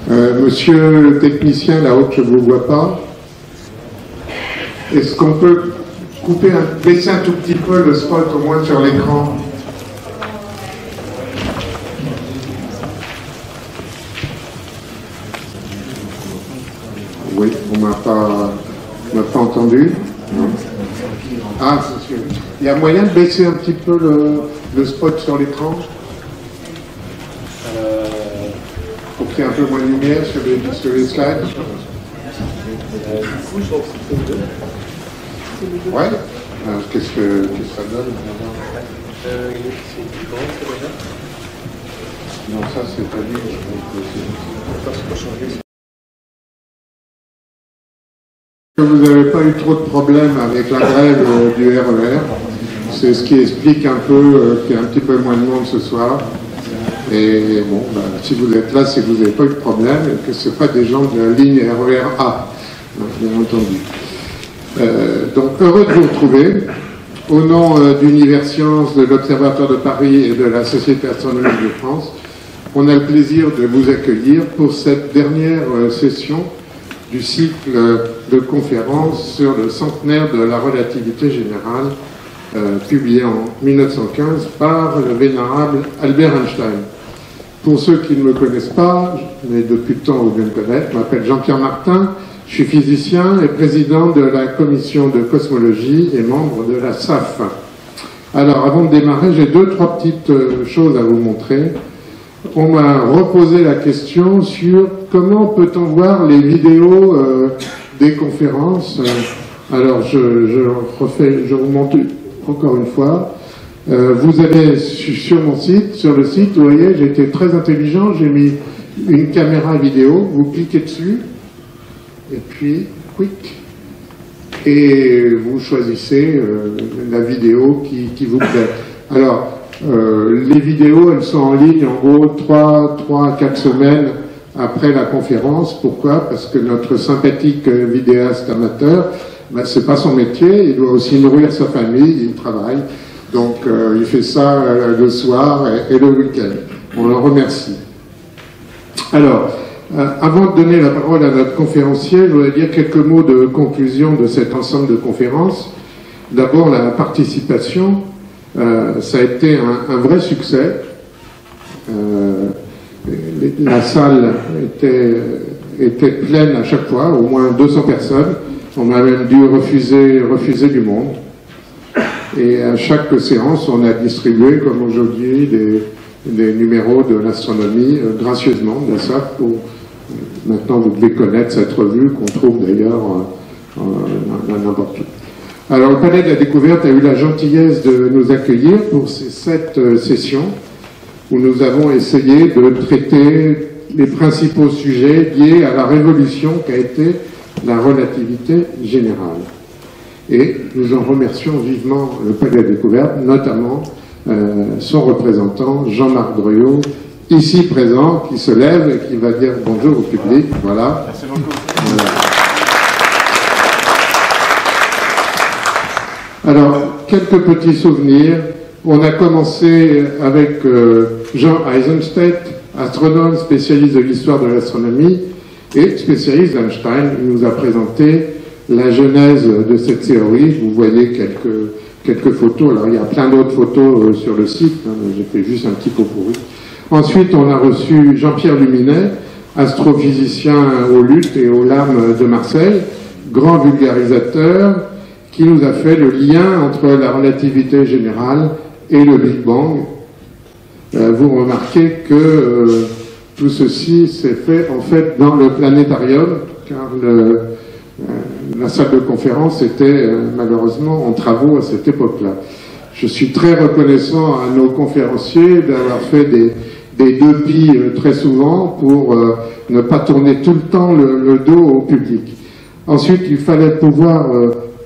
Monsieur le technicien, là-haut, que je ne vous vois pas, est-ce qu'on peut baisser un tout petit peu le spot au moins sur l'écran? Oui, on m'a pas entendu. Non. Ah, c'est sûr. Il y a moyen de baisser un petit peu le spot sur l'écran pour qu'il y ait un peu moins de lumière sur les slides. Ouais. Qu'est-ce que ça donne? Non, ça c'est pas lui. Vous n'avez pas eu trop de problèmes avec la grève du RER. C'est ce qui explique un peu qu'il y a un petit peu moins de monde ce soir. Et bon, si vous êtes là, c'est que vous n'avez pas eu de problème et que ce n'est pas des gens de la ligne RER A, bien entendu. Donc, heureux de vous retrouver. Au nom d'Universcience, de l'Observatoire de Paris et de la Société astronomique de France, on a le plaisir de vous accueillir pour cette dernière session du cycle de conférences sur le centenaire de la relativité générale, publié en 1915 par le vénérable Albert Einstein. Pour ceux qui ne me connaissent pas, mais depuis le temps où je viens de connaître, je m'appelle Jean-Pierre Martin, je suis physicien et président de la commission de cosmologie et membre de la SAF. Alors, avant de démarrer, j'ai trois petites choses à vous montrer. On m'a reposé la question sur comment peut-on voir les vidéos des conférences. Alors, je vous montre encore une fois. Vous allez sur mon site, sur le site, vous voyez, j'ai été très intelligent, j'ai mis une caméra vidéo, vous cliquez dessus, et puis, quick, et vous choisissez la vidéo qui vous plaît. Alors, les vidéos, elles sont en ligne en gros 3 à 4 semaines après la conférence. Pourquoi? Parce que notre sympathique vidéaste amateur, c'est pas son métier, il doit aussi nourrir sa famille, il travaille. Donc il fait ça le soir et le week-end. On le remercie. Alors, avant de donner la parole à notre conférencier, je voudrais dire quelques mots de conclusion de cet ensemble de conférences. D'abord, la participation. Ça a été un vrai succès. La salle était pleine à chaque fois, au moins 200 personnes. On a même dû refuser du monde. Et à chaque séance, on a distribué, comme aujourd'hui, des numéros de l'astronomie gracieusement de la SAF. Maintenant, vous devez connaître cette revue qu'on trouve d'ailleurs n'importe où. Alors, le Palais de la Découverte a eu la gentillesse de nous accueillir pour ces 7 sessions où nous avons essayé de traiter les principaux sujets liés à la révolution qu'a été la relativité générale. Et nous en remercions vivement le Palais de la Découverte, notamment son représentant Jean-Marc Druyot, ici présent, qui se lève et qui va dire bonjour au public. Voilà. Merci beaucoup. Alors, quelques petits souvenirs. On a commencé avec Jean Eisenstedt, astronome spécialiste de l'histoire de l'astronomie et spécialiste d'Einstein. Il nous a présenté la genèse de cette théorie. Vous voyez quelques photos. Alors, il y a plein d'autres photos sur le site. Hein, j'ai fait juste un petit pot pourri. Ensuite, on a reçu Jean-Pierre Luminet, astrophysicien au LUT et au LAM de Marseille, grand vulgarisateur, qui nous a fait le lien entre la relativité générale et le Big Bang. Vous remarquez que tout ceci s'est fait en fait dans le planétarium, car la salle de conférence était malheureusement en travaux à cette époque-là. Je suis très reconnaissant à nos conférenciers d'avoir fait des depis très souvent pour ne pas tourner tout le temps le dos au public. Ensuite, il fallait pouvoir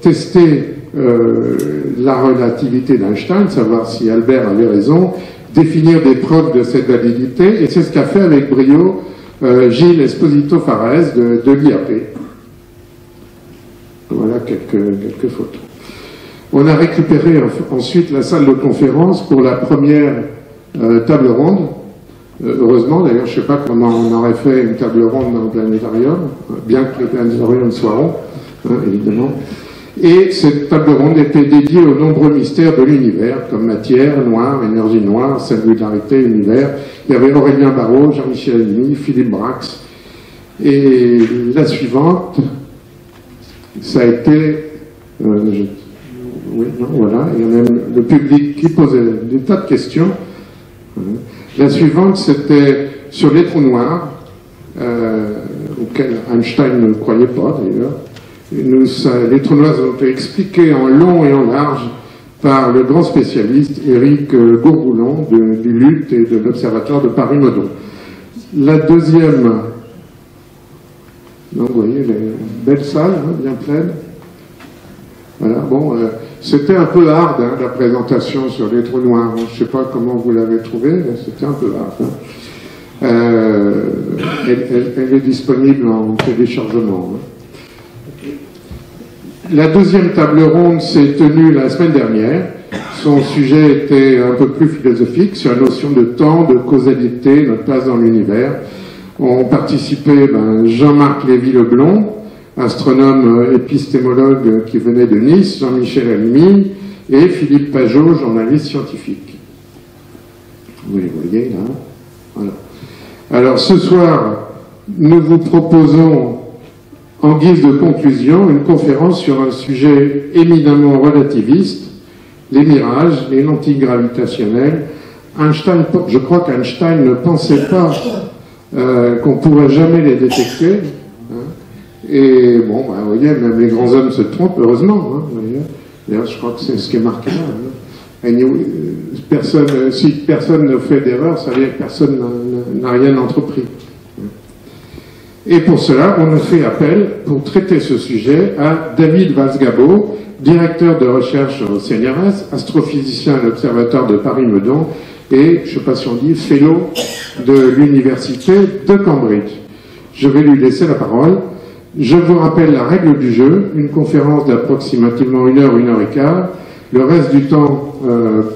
tester la relativité d'Einstein, savoir si Albert avait raison, définir des preuves de cette validité, et c'est ce qu'a fait avec brio Gilles Esposito Fares de l'IAP. Voilà quelques photos. On a récupéré ensuite la salle de conférence pour la première table ronde. Heureusement, d'ailleurs, je ne sais pas comment on aurait fait une table ronde dans le planétarium, bien que le planétarium soit rond, hein, évidemment. Et cette table ronde était dédiée aux nombreux mystères de l'univers, comme matière, noire, énergie noire, singularité, univers. Il y avait Aurélien Barraud, Jean-Michel Halimi, Philippe Brax. Et la suivante, ça a été... oui, non, voilà, il y a même le public qui posait des tas de questions. La suivante, c'était sur les trous noirs, auxquels Einstein ne croyait pas d'ailleurs. Les trous noirs ont été expliqués en long et en large par le grand spécialiste Éric Gourboulon du LUT et de l'Observatoire de Paris-Meudon. La deuxième, donc vous voyez, les belles salles, hein, bien pleines. Voilà, bon, c'était un peu hard, hein, la présentation sur les trous noirs. Je ne sais pas comment vous l'avez trouvé, mais c'était un peu hard. Hein. Elle est disponible en téléchargement. Hein. La deuxième table ronde s'est tenue la semaine dernière. Son sujet était un peu plus philosophique sur la notion de temps, de causalité, notre place dans l'univers. Ont participé Jean-Marc Lévy-Leblond, astronome épistémologue qui venait de Nice, Jean-Michel Halimi, et Philippe Pajot, journaliste scientifique. Vous les voyez là. Voilà. Alors ce soir, nous vous proposons en guise de conclusion une conférence sur un sujet éminemment relativiste, les mirages, les lentilles gravitationnelles. Einstein, je crois qu'Einstein ne pensait pas qu'on pourrait jamais les détecter. Hein. Et bon, vous voyez, même les grands hommes se trompent, heureusement. Hein, d'ailleurs, je crois que c'est ce qui est marqué là. Hein. Si personne ne fait d'erreur, ça veut dire que personne n'a rien entrepris. Et pour cela, on a fait appel, pour traiter ce sujet, à David Valsgabo, directeur de recherche au CNRS, astrophysicien à l'Observatoire de Paris-Meudon, et, je ne sais pas si on dit, fellow de l'Université de Cambridge. Je vais lui laisser la parole. Je vous rappelle la règle du jeu, une conférence d'approximativement 1 heure, 1 heure et quart, le reste du temps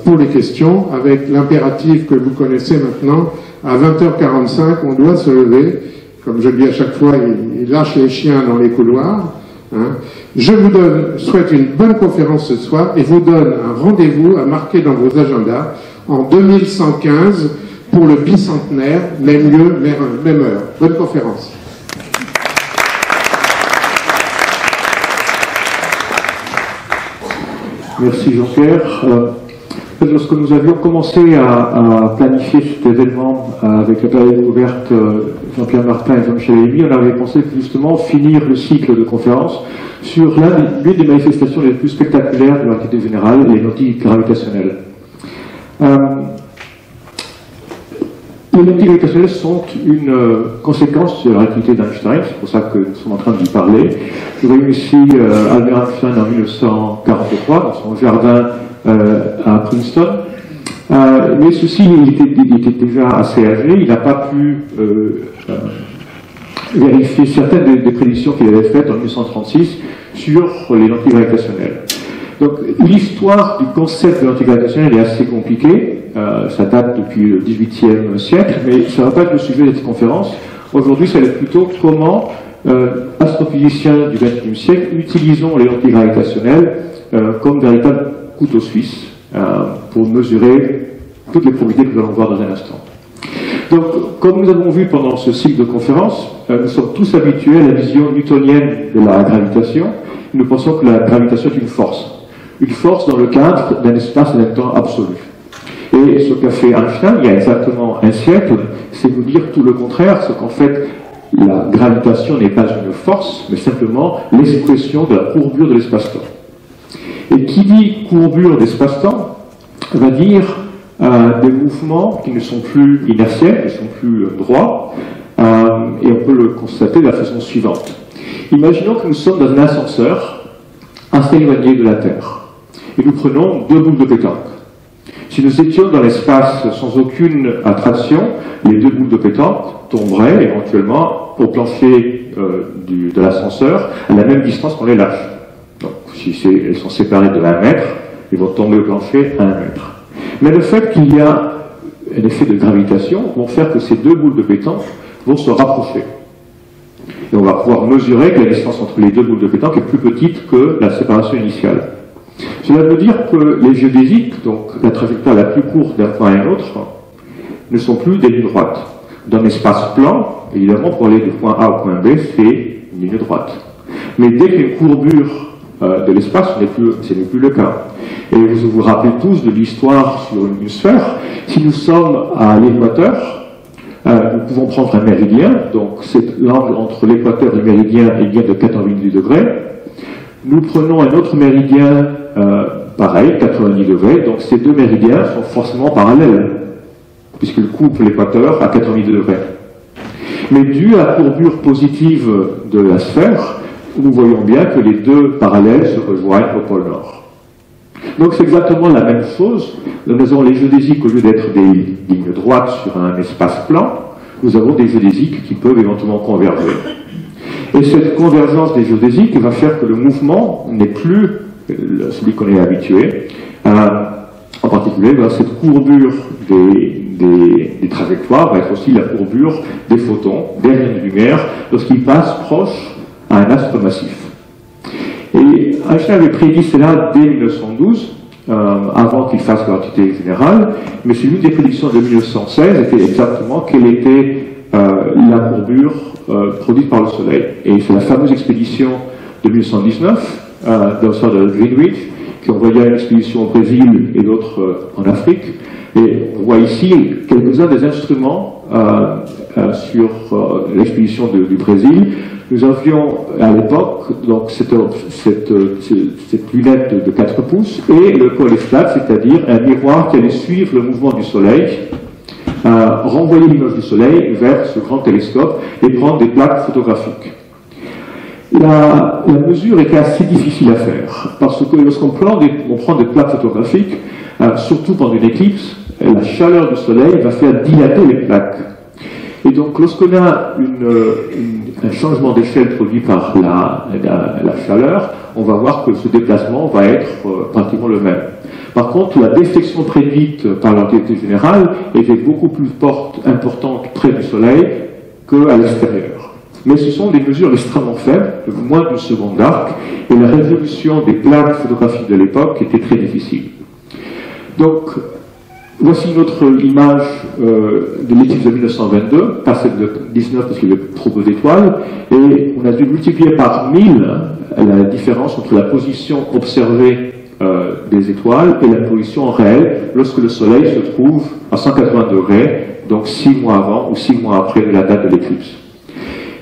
pour les questions, avec l'impératif que vous connaissez maintenant, à 20h45, on doit se lever. Comme je le dis à chaque fois, il lâche les chiens dans les couloirs. Hein. Je vous souhaite une bonne conférence ce soir et vous donne un rendez-vous à marquer dans vos agendas en 2115 pour le bicentenaire, même lieu, même heure. Bonne conférence. Merci Jean-Pierre. Lorsque nous avions commencé à planifier cet événement avec la période ouverte Jean-Pierre Martin et Jean-Michel Halimi, on avait pensé justement finir le cycle de conférences sur l'une des manifestations les plus spectaculaires de l'activité générale, les lentilles gravitationnelles. Les lentilles gravitationnelles sont une conséquence de la relativité d'Einstein, c'est pour ça que nous sommes en train d'y parler. Nous voyons ici Albert Einstein en 1943 dans son jardin à Princeton, mais ceci, il était déjà assez âgé, il n'a pas pu vérifier certaines des prédictions qu'il avait faites en 1936 sur les lentilles gravitationnelles. Donc l'histoire du concept de lentilles gravitationnelles est assez compliquée, ça date depuis le XVIIIe siècle, mais ça ne va pas être le sujet de cette conférence. Aujourd'hui, ça va être plutôt comment, astrophysiciens du XXe siècle, utilisons les lentilles gravitationnelles comme véritable couteau suisse pour mesurer toutes les propriétés que nous allons voir dans un instant. Donc, comme nous avons vu pendant ce cycle de conférences, nous sommes tous habitués à la vision newtonienne de la gravitation. Nous pensons que la gravitation est une force dans le cadre d'un espace et d'un temps absolu. Et ce qu'a fait Einstein il y a exactement un siècle, c'est nous dire tout le contraire, c'est qu'en fait, la gravitation n'est pas une force, mais simplement l'expression de la courbure de l'espace-temps. Et qui dit courbure d'espace-temps va dire des mouvements qui ne sont plus inertiels, qui ne sont plus droits, et on peut le constater de la façon suivante. Imaginons que nous sommes dans un ascenseur assez éloigné de la Terre, et nous prenons 2 boules de pétanque. Si nous étions dans l'espace sans aucune attraction, les 2 boules de pétanque tomberaient éventuellement au plancher de l'ascenseur à la même distance qu'on les lâche. Donc, si elles sont séparées de 1 mètre, ils vont tomber au plancher à 1 mètre. Mais le fait qu'il y a un effet de gravitation, vont faire que ces deux boules de pétanque vont se rapprocher. Et on va pouvoir mesurer que la distance entre les deux boules de pétanque est plus petite que la séparation initiale. Cela veut dire que les géodésiques, donc la trajectoire la plus courte d'un point à un autre, ne sont plus des lignes droites. Dans l'espace plan, évidemment, pour aller du point A au point B, c'est une ligne droite. Mais dès qu'il y a une courbure de l'espace, ce n'est plus le cas. Et vous vous rappelez tous de l'histoire sur une sphère. Si nous sommes à l'équateur, nous pouvons prendre un méridien, donc c'est l'angle entre l'équateur et le méridien est bien de 90 degrés. Nous prenons un autre méridien, pareil, 90 degrés, donc ces deux méridiens sont forcément parallèles, puisqu'ils coupent l'équateur à 90 degrés. Mais dû à la courbure positive de la sphère, nous voyons bien que les deux parallèles se rejoignent au pôle nord. Donc c'est exactement la même chose. Nous avons les géodésiques, au lieu d'être des lignes droites sur un espace plan, nous avons des géodésiques qui peuvent éventuellement converger. Et cette convergence des géodésiques va faire que le mouvement n'est plus celui qu'on est habitué. En particulier, cette courbure des trajectoires va être aussi la courbure des photons, des rayons de lumière, lorsqu'ils passent proche à un astre massif. Et Einstein avait prédit cela dès 1912, avant qu'il fasse l'identité générale, mais c'est l'une des prédictions de 1916 était exactement quelle était la courbure produite par le Soleil. Et c'est la fameuse expédition de 1919, d'observateurs de Greenwich, qui envoya une expédition au Brésil et d'autres en Afrique. Et on voit ici quelques-uns des instruments sur l'expédition du Brésil. Nous avions à l'époque donc cette lunette de 4 pouces et le colestat, c'est-à-dire un miroir qui allait suivre le mouvement du Soleil, renvoyer l'image du Soleil vers ce grand télescope et prendre des plaques photographiques. La mesure était assez difficile à faire, parce que lorsqu'on prend des plaques photographiques, surtout pendant une éclipse, la chaleur du Soleil va faire dilater les plaques. Et donc, lorsqu'on a un changement d'échelle produit par la chaleur, on va voir que ce déplacement va être pratiquement le même. Par contre, la déflexion prédite par l'entité générale était beaucoup plus importante près du Soleil qu'à l'extérieur. Mais ce sont des mesures extrêmement faibles, de moins d'une seconde d'arc, et la résolution des plaques photographiques de l'époque était très difficile. Donc, voici notre image de l'éclipse de 1922, pas celle de 19 parce qu'il y avait trop peu d'étoiles, et on a dû multiplier par 1000 la différence entre la position observée des étoiles et la position réelle lorsque le Soleil se trouve à 180 degrés, donc 6 mois avant ou 6 mois après de la date de l'éclipse.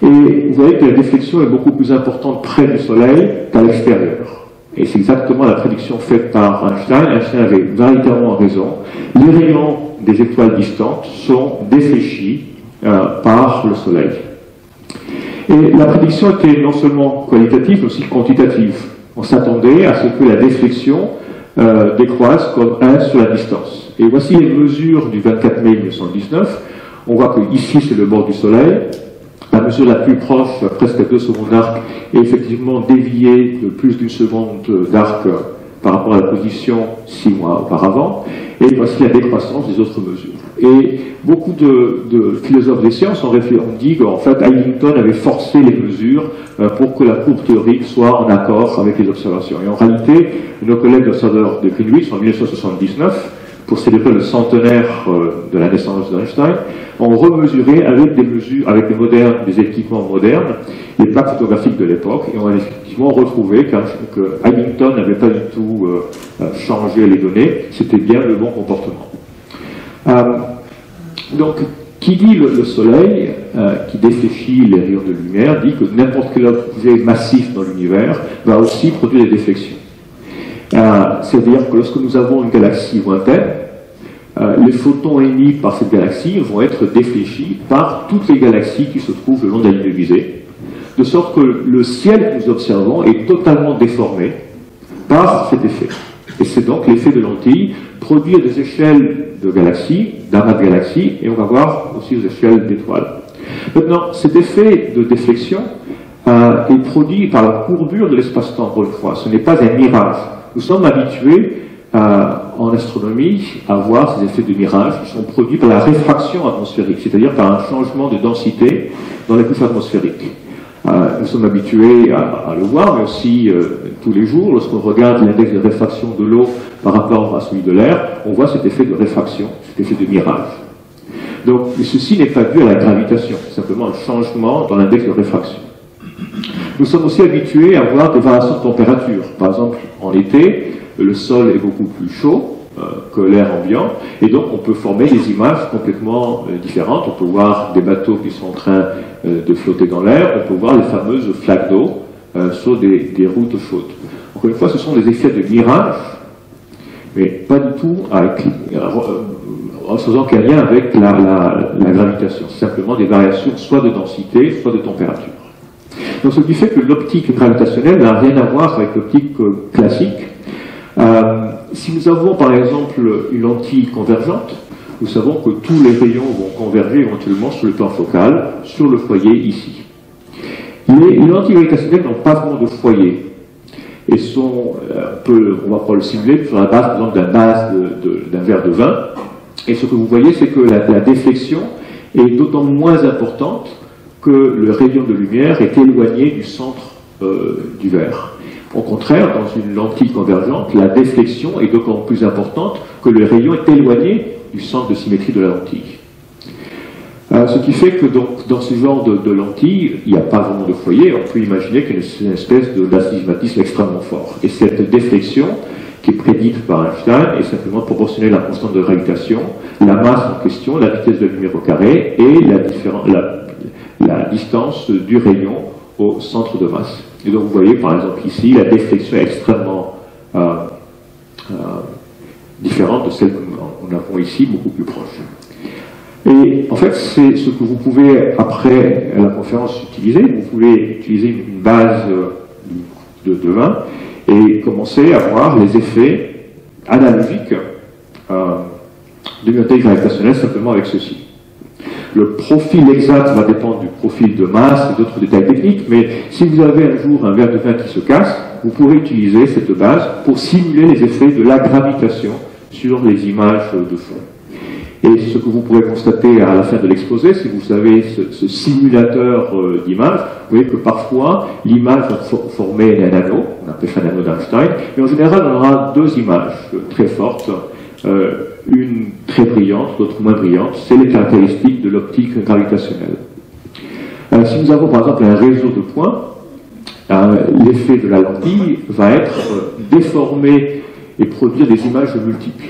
Et vous voyez que la déflexion est beaucoup plus importante près du Soleil qu'à l'extérieur. Et c'est exactement la prédiction faite par Einstein. Einstein avait véritablement raison. Les rayons des étoiles distantes sont défléchis par le Soleil. Et la prédiction était non seulement qualitative, mais aussi quantitative. On s'attendait à ce que la déflexion décroisse comme 1 sur la distance. Et voici les mesures du 24 mai 1919. On voit que ici c'est le bord du Soleil. La mesure la plus proche, presque à 2 secondes d'arc, est effectivement déviée de plus d'une seconde d'arc par rapport à la position 6 mois auparavant. Et voici la décroissance des autres mesures. Et beaucoup de philosophes des sciences ont dit qu'en fait, Eddington avait forcé les mesures pour que la courbe théorique soit en accord avec les observations. Et en réalité, nos collègues observateurs de Greenwich, en 1979, pour célébrer le centenaire de la naissance d'Einstein, ont remesuré avec des équipements modernes, les plaques photographiques de l'époque, et on a effectivement retrouvé que Eddington n'avait pas du tout changé les données, c'était bien le bon comportement. Donc, qui dit le Soleil, qui défléchit les rayons de lumière, dit que n'importe quel objet massif dans l'univers va aussi produire des déflexions. C'est-à-dire que lorsque nous avons une galaxie lointaine, les photons émis par cette galaxie vont être défléchis par toutes les galaxies qui se trouvent le long de la ligne visée, de sorte que le ciel que nous observons est totalement déformé par cet effet. Et c'est donc l'effet de lentille produit à des échelles de galaxies, d'amas de galaxies, et on va voir aussi aux échelles d'étoiles. Maintenant, cet effet de déflexion est produit par la courbure de l'espace-temps, encore une fois. Ce n'est pas un mirage. Nous sommes habitués en astronomie à voir ces effets de mirage qui sont produits par la réfraction atmosphérique, c'est-à-dire par un changement de densité dans les couches atmosphériques. Nous sommes habitués à le voir, mais aussi tous les jours, lorsqu'on regarde l'index de réfraction de l'eau par rapport à celui de l'air, on voit cet effet de réfraction, cet effet de mirage. Donc ceci n'est pas dû à la gravitation, c'est simplement un changement dans l'index de réfraction. Nous sommes aussi habitués à voir des variations de température. Par exemple, en été, le sol est beaucoup plus chaud que l'air ambiant, et donc on peut former des images complètement différentes. On peut voir des bateaux qui sont en train de flotter dans l'air, on peut voir les fameuses flaques d'eau sur des routes chaudes. Encore une fois, ce sont des effets de mirage, mais pas du tout en faisant qu'un lien avec la gravitation. C'est simplement des variations soit de densité, soit de température. Donc ce qui fait que l'optique gravitationnelle n'a rien à voir avec l'optique classique. Si nous avons par exemple une lentille convergente, nous savons que tous les rayons vont converger éventuellement sur le plan focal, sur le foyer ici. Les lentilles gravitationnelles n'ont pas vraiment de foyer et sont, on va pouvoir le simuler sur la base, par exemple, d'un verre de vin. Et ce que vous voyez, c'est que la déflexion est d'autant moins importante que le rayon de lumière est éloigné du centre du verre. Au contraire, dans une lentille convergente, la déflexion est d'autant plus importante que le rayon est éloigné du centre de symétrie de la lentille. Ce qui fait que donc, dans ce genre de lentille, il n'y a pas vraiment de foyer. On peut imaginer qu'il y a une espèce d'astigmatisme extrêmement fort. Et cette déflexion, qui est prédite par Einstein, est simplement proportionnelle à la constante de gravitation, la masse en question, la vitesse de la lumière au carré et la distance du rayon au centre de masse. Et donc vous voyez par exemple ici, la déflexion est extrêmement différente de celle que nous avons ici, beaucoup plus proche. Et en fait, c'est ce que vous pouvez, après la conférence, utiliser. Vous pouvez utiliser une base de vin et commencer à voir les effets analogiques de l'unité gravitationnelle simplement avec ceci. Le profil exact va dépendre du profil de masse et d'autres détails techniques, mais si vous avez un jour un verre de vin qui se casse, vous pourrez utiliser cette base pour simuler les effets de la gravitation sur les images de fond. Et ce que vous pourrez constater à la fin de l'exposé, si vous avez ce simulateur d'image, vous voyez que parfois l'image va former un anneau, on appelle ça un anneau d'Einstein, mais en général on aura deux images très fortes, une très brillante, l'autre moins brillante. C'est les caractéristiques de l'optique gravitationnelle. Si nous avons par exemple un réseau de points, l'effet de la lentille va être déformer et produire des images multiples.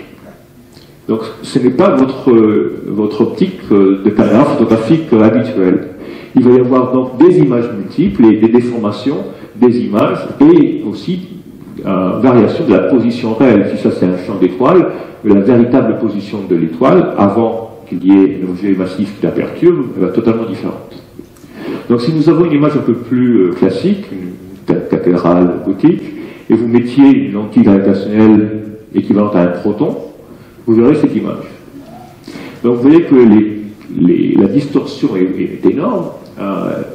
Donc ce n'est pas votre optique de caméra photographique habituelle. Il va y avoir donc des images multiples et des déformations des images et aussi variation de la position réelle. Si ça c'est un champ d'étoiles, la véritable position de l'étoile, avant qu'il y ait un objet massif qui la perturbe, va être totalement différente. Donc si nous avons une image un peu plus classique, une cathédrale gothique, et vous mettiez une lentille gravitationnelle équivalente à un proton, vous verrez cette image. Donc vous voyez que la distorsion est énorme.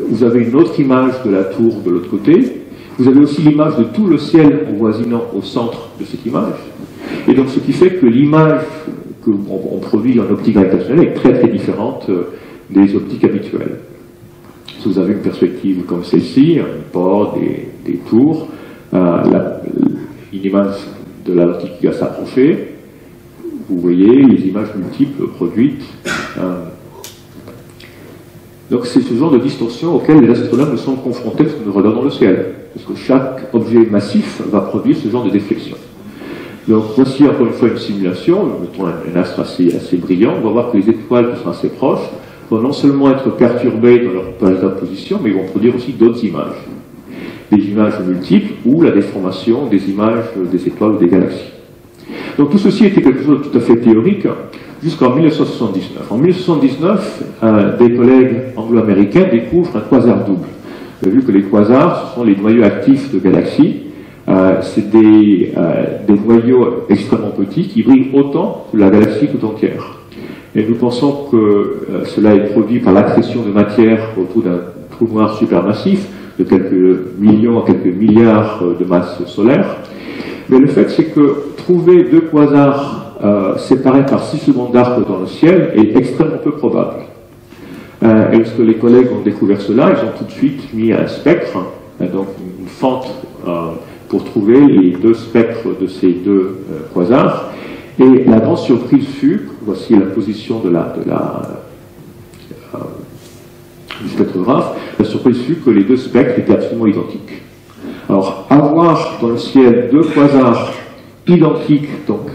Vous avez une autre image de la tour de l'autre côté. Vous avez aussi l'image de tout le ciel avoisinant au centre de cette image. Et donc ce qui fait que l'image qu'on produit en optique gravitationnelle est très très différente des optiques habituelles. Si vous avez une perspective comme celle-ci, un port, des tours, une image de la lentille qui va s'approcher, vous voyez les images multiples produites. Donc c'est ce genre de distorsion auquel les astronomes sont confrontés lorsque nous regardons le ciel. Parce que chaque objet massif va produire ce genre de déflexion. Donc voici encore une fois une simulation, mettons un astre assez brillant, on va voir que les étoiles qui sont assez proches vont non seulement être perturbées dans leur position, mais ils vont produire aussi d'autres images. Des images multiples ou la déformation des images des étoiles ou des galaxies. Donc tout ceci était quelque chose de tout à fait théorique jusqu'en 1979. En 1979, des collègues anglo-américains découvrent un quasar double. Vous avez vu que les quasars, ce sont les noyaux actifs de galaxies. C'est des noyaux extrêmement petits qui brillent autant que la galaxie tout entière. Et nous pensons que cela est produit par l'accrétion de matière autour d'un trou noir supermassif de quelques millions à quelques milliards de masses solaires. Mais le fait, c'est que trouver deux quasars séparés par 6 secondes d'arc dans le ciel est extrêmement peu probable. Et lorsque les collègues ont découvert cela, ils ont tout de suite mis un spectre, donc une fente pour trouver les deux spectres de ces deux quasars. Et la grande surprise fut, voici la position du spectrographe, la surprise fut que les deux spectres étaient absolument identiques. Alors, avoir dans le ciel deux quasars identiques, donc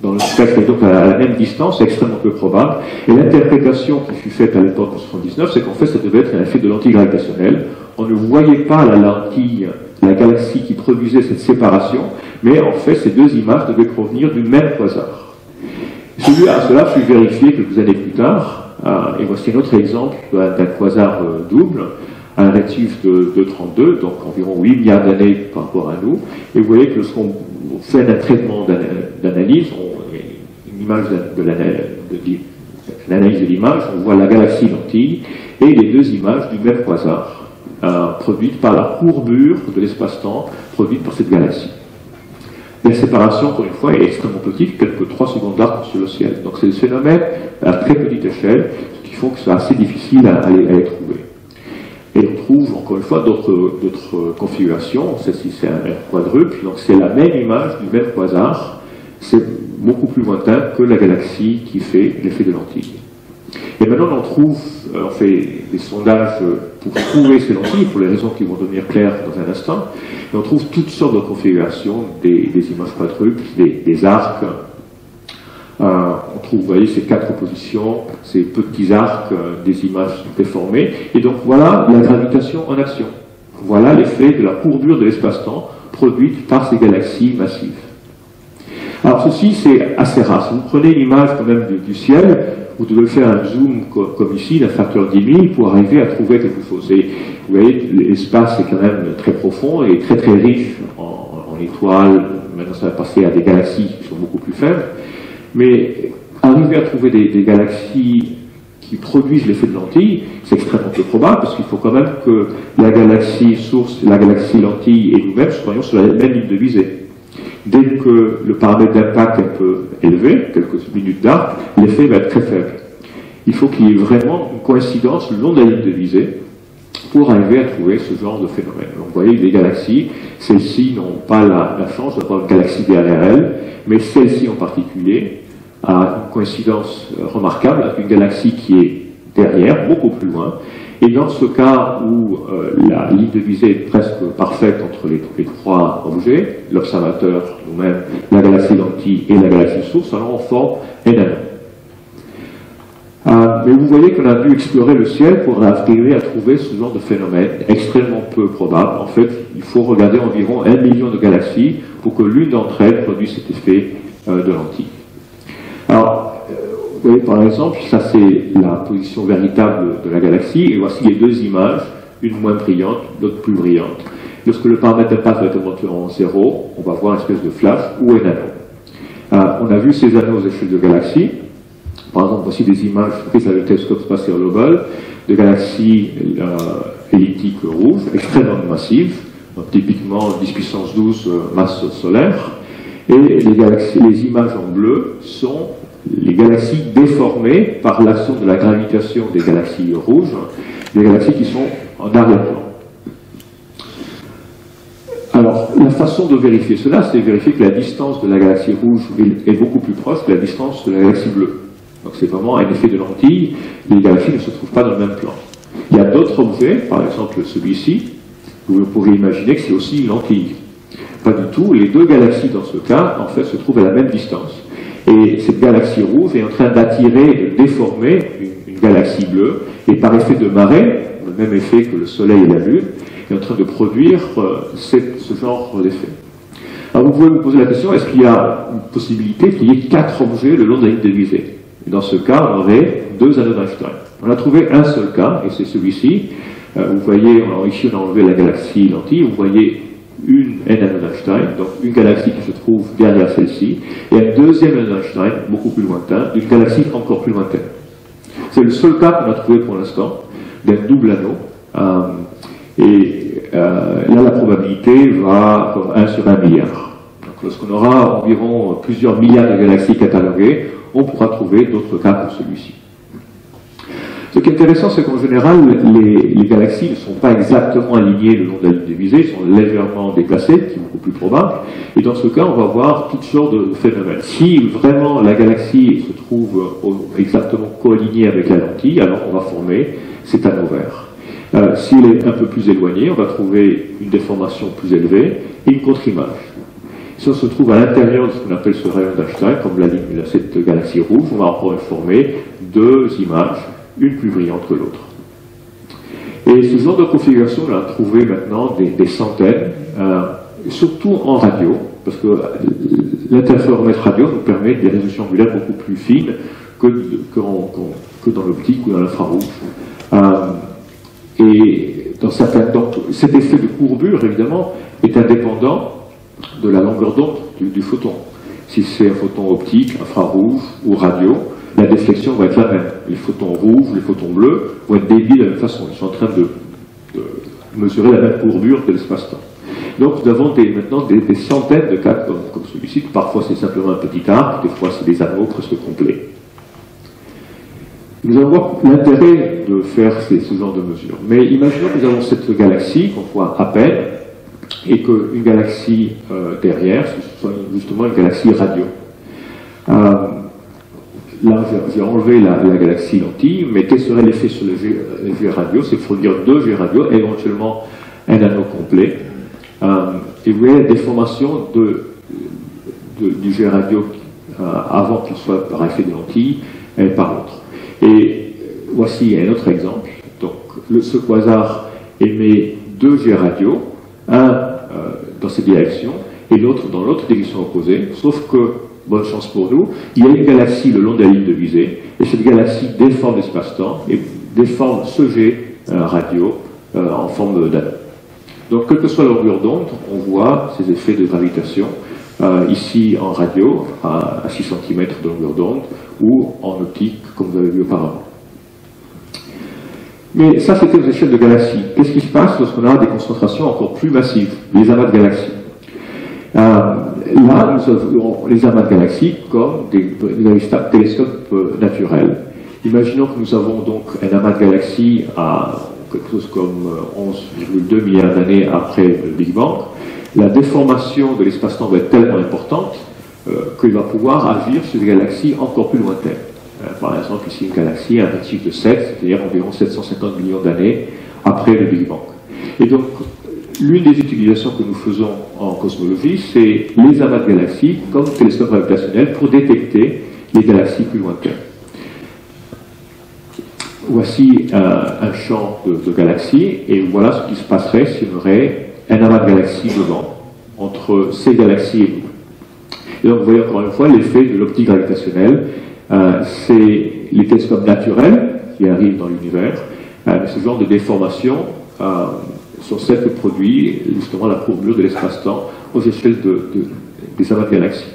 dans le spectre et donc à la même distance, c'est extrêmement peu probable. Et l'interprétation qui fut faite à l'époque en 1979, c'est qu'en fait, ça devait être un effet de lentille gravitationnelle. On ne voyait pas la lentille, la galaxie qui produisait cette séparation, mais en fait, ces deux images devaient provenir du même quasar. Cela fut vérifié quelques années plus tard, et voici un autre exemple d'un quasar double, un réactif de 2,32, donc environ 8 milliards d'années par rapport à nous, et vous voyez que lorsqu'on fait un traitement d'analyse, une image de l'analyse de l'image, on voit la galaxie lentille et les deux images du même quasar, produites par la courbure de l'espace-temps produite par cette galaxie. La séparation, encore une fois, est extrêmement petite, quelques 3 secondes d'arc sur le ciel. Donc c'est des phénomènes à très petite échelle, ce qui font que c'est assez difficile à les trouver. Et on trouve, encore une fois, d'autres configurations. Celle-ci, c'est un quadruple, donc c'est la même image du même quasar. C'est beaucoup plus lointain que la galaxie qui fait l'effet de lentille. Et maintenant, on fait des sondages pour trouver ces lentilles, pour les raisons qui vont devenir claires dans un instant. Et on trouve toutes sortes de configurations, des images quadruples, des arcs. On trouve, vous voyez, ces 4 positions, ces petits arcs, des images déformées. Et donc voilà la gravitation en action. Voilà l'effet de la courbure de l'espace-temps produite par ces galaxies massives. Alors ceci, c'est assez rare. Si vous prenez une image quand même du ciel, vous devez faire un zoom comme ici, d'un facteur 10 000, pour arriver à trouver quelque chose. Et vous voyez, l'espace est quand même très profond et très très riche en étoiles. Maintenant, ça va passer à des galaxies qui sont beaucoup plus faibles. Mais arriver à trouver des galaxies qui produisent l'effet de lentille, c'est extrêmement peu probable, parce qu'il faut quand même que la galaxie source, la galaxie lentille et nous-mêmes soyons sur la même ligne de visée. Dès que le paramètre d'impact est un peu élevé, quelques minutes d'arc, l'effet va être très faible. Il faut qu'il y ait vraiment une coïncidence le long de la ligne de visée pour arriver à trouver ce genre de phénomène. Donc vous voyez, les galaxies, celles-ci n'ont pas la chance d'avoir une galaxie derrière elles, mais celle-ci en particulier a une coïncidence remarquable avec une galaxie qui est derrière, beaucoup plus loin. Et dans ce cas où la ligne de visée est presque parfaite entre les 3 objets, l'observateur, nous-mêmes, la galaxie lentille et la galaxie source, alors on forme un anneau. Mais vous voyez qu'on a dû explorer le ciel pour arriver à trouver ce genre de phénomène extrêmement peu probable. En fait, il faut regarder environ 1 million de galaxies pour que l'une d'entre elles produise cet effet de lentille. Alors, vous voyez par exemple, ça c'est la position véritable de la galaxie, et voici les deux images, une moins brillante, l'autre plus brillante. Lorsque le paramètre d'impact va être monté en 0, on va voir une espèce de flash ou un anneau. On a vu ces anneaux aux échelles de galaxies. Par exemple, voici des images prises avec le télescope spatial Hubble de galaxies elliptiques rouges, extrêmement massives, donc typiquement 10 puissance 12 masse solaire. Et les images en bleu sont les galaxies déformées par l'action de la gravitation des galaxies rouges, des galaxies qui sont en arrière-plan. Alors, la façon de vérifier cela, c'est vérifier que la distance de la galaxie rouge est beaucoup plus proche que la distance de la galaxie bleue. Donc c'est vraiment un effet de lentille, les galaxies ne se trouvent pas dans le même plan. Il y a d'autres objets, par exemple celui-ci, vous pouvez imaginer que c'est aussi une lentille. Pas du tout, les deux galaxies dans ce cas, en fait, se trouvent à la même distance. Et cette galaxie rouge est en train d'attirer, de déformer une galaxie bleue, et par effet de marée, le même effet que le Soleil et la Lune, est en train de produire ce genre d'effet. Alors vous pouvez vous poser la question, est-ce qu'il y a une possibilité qu'il y ait 4 objets le long de la ligne de visée? Et dans ce cas, on aurait 2 anneaux d'Einstein. On a trouvé un seul cas, et c'est celui-ci. Vous voyez, ici on a enlevé la galaxie lentille, vous voyez un anneau d'Einstein, donc une galaxie qui se trouve derrière celle-ci, et un deuxième anneau d'Einstein, beaucoup plus lointain, d'une galaxie encore plus lointaine. C'est le seul cas qu'on a trouvé pour l'instant, d'un double anneau, là la probabilité va 1 sur 1 milliard. Donc lorsqu'on aura environ plusieurs milliards de galaxies cataloguées, on pourra trouver d'autres cas comme celui-ci. Ce qui est intéressant, c'est qu'en général, les galaxies ne sont pas exactement alignées le long de la ligne de visée, ils sont légèrement déplacées, ce qui est beaucoup plus probable. Et dans ce cas, on va voir toutes sortes de phénomènes. Si vraiment la galaxie se trouve exactement co-alignée avec la lentille, alors on va former cet anneau vert. S'il est un peu plus éloigné, on va trouver une déformation plus élevée et une contre-image. Si on se trouve à l'intérieur de ce qu'on appelle ce rayon d'Einstein, comme cette galaxie rouge, on va encore former deux images, une plus brillante que l'autre. Et ce genre de configuration, on a trouvé maintenant des centaines, surtout en radio, parce que l'interféromètre radio nous permet des résolutions angulaires beaucoup plus fines que dans l'optique ou dans l'infrarouge. Et dans certains, donc, cet effet de courbure, évidemment, est indépendant de la longueur d'onde du photon. Si c'est un photon optique, infrarouge ou radio, la déflexion va être la même. Les photons rouges, les photons bleus vont être déviés de la même façon. Ils sont en train de mesurer la même courbure de l'espace-temps. Donc nous avons maintenant des centaines de cas comme celui-ci. Parfois c'est simplement un petit arc, des fois c'est des anneaux presque complets. Nous allons voir l'intérêt de faire ce genre de mesures. Mais imaginons que nous avons cette galaxie qu'on voit à peine et qu'une galaxie derrière, ce soit justement une galaxie radio. Là, j'ai enlevé la galaxie lentille, mais quel serait l'effet sur le jet radio? C'est produire deux jets radio, éventuellement un anneau complet. Et vous voyez la déformation du jet radio avant qu'il soit par effet de lentille et par l'autre. Et voici un autre exemple. Donc, ce quasar émet deux jets radio, un dans cette direction et l'autre dans l'autre direction opposée, sauf que bonne chance pour nous, il y a une galaxie le long de la ligne de visée, et cette galaxie déforme l'espace-temps et déforme ce jet radio en forme d'anneau. Donc, quelle que soit la longueur d'onde, on voit ces effets de gravitation, ici en radio, à 6 cm de longueur d'onde, ou en optique, comme vous avez vu auparavant. Mais ça, c'était aux échelles de galaxies. Qu'est-ce qui se passe lorsqu'on a des concentrations encore plus massives, les amas de galaxies? Là, nous avons les amas de galaxies comme des véritables télescopes naturels. Imaginons que nous avons donc un amas de galaxies à quelque chose comme 11,2 milliards d'années après le Big Bang. La déformation de l'espace-temps va être tellement importante qu'il va pouvoir agir sur des galaxies encore plus lointaines. Par exemple, ici, une galaxie à un rédshift de 7, c'est-à-dire environ 750 millions d'années après le Big Bang. Et donc, l'une des utilisations que nous faisons en cosmologie, c'est les amas de galaxies comme télescope gravitationnel pour détecter les galaxies plus lointaines. Voici un champ de galaxies, et voilà ce qui se passerait si on aurait un amas de galaxies devant, entre ces galaxies et nous. Et donc, vous voyez encore une fois l'effet de l'optique gravitationnelle. C'est les télescopes naturels qui arrivent dans l'univers. Ce genre de déformation sont celles que produit justement la courbure de l'espace-temps aux échelles des amas de galaxies.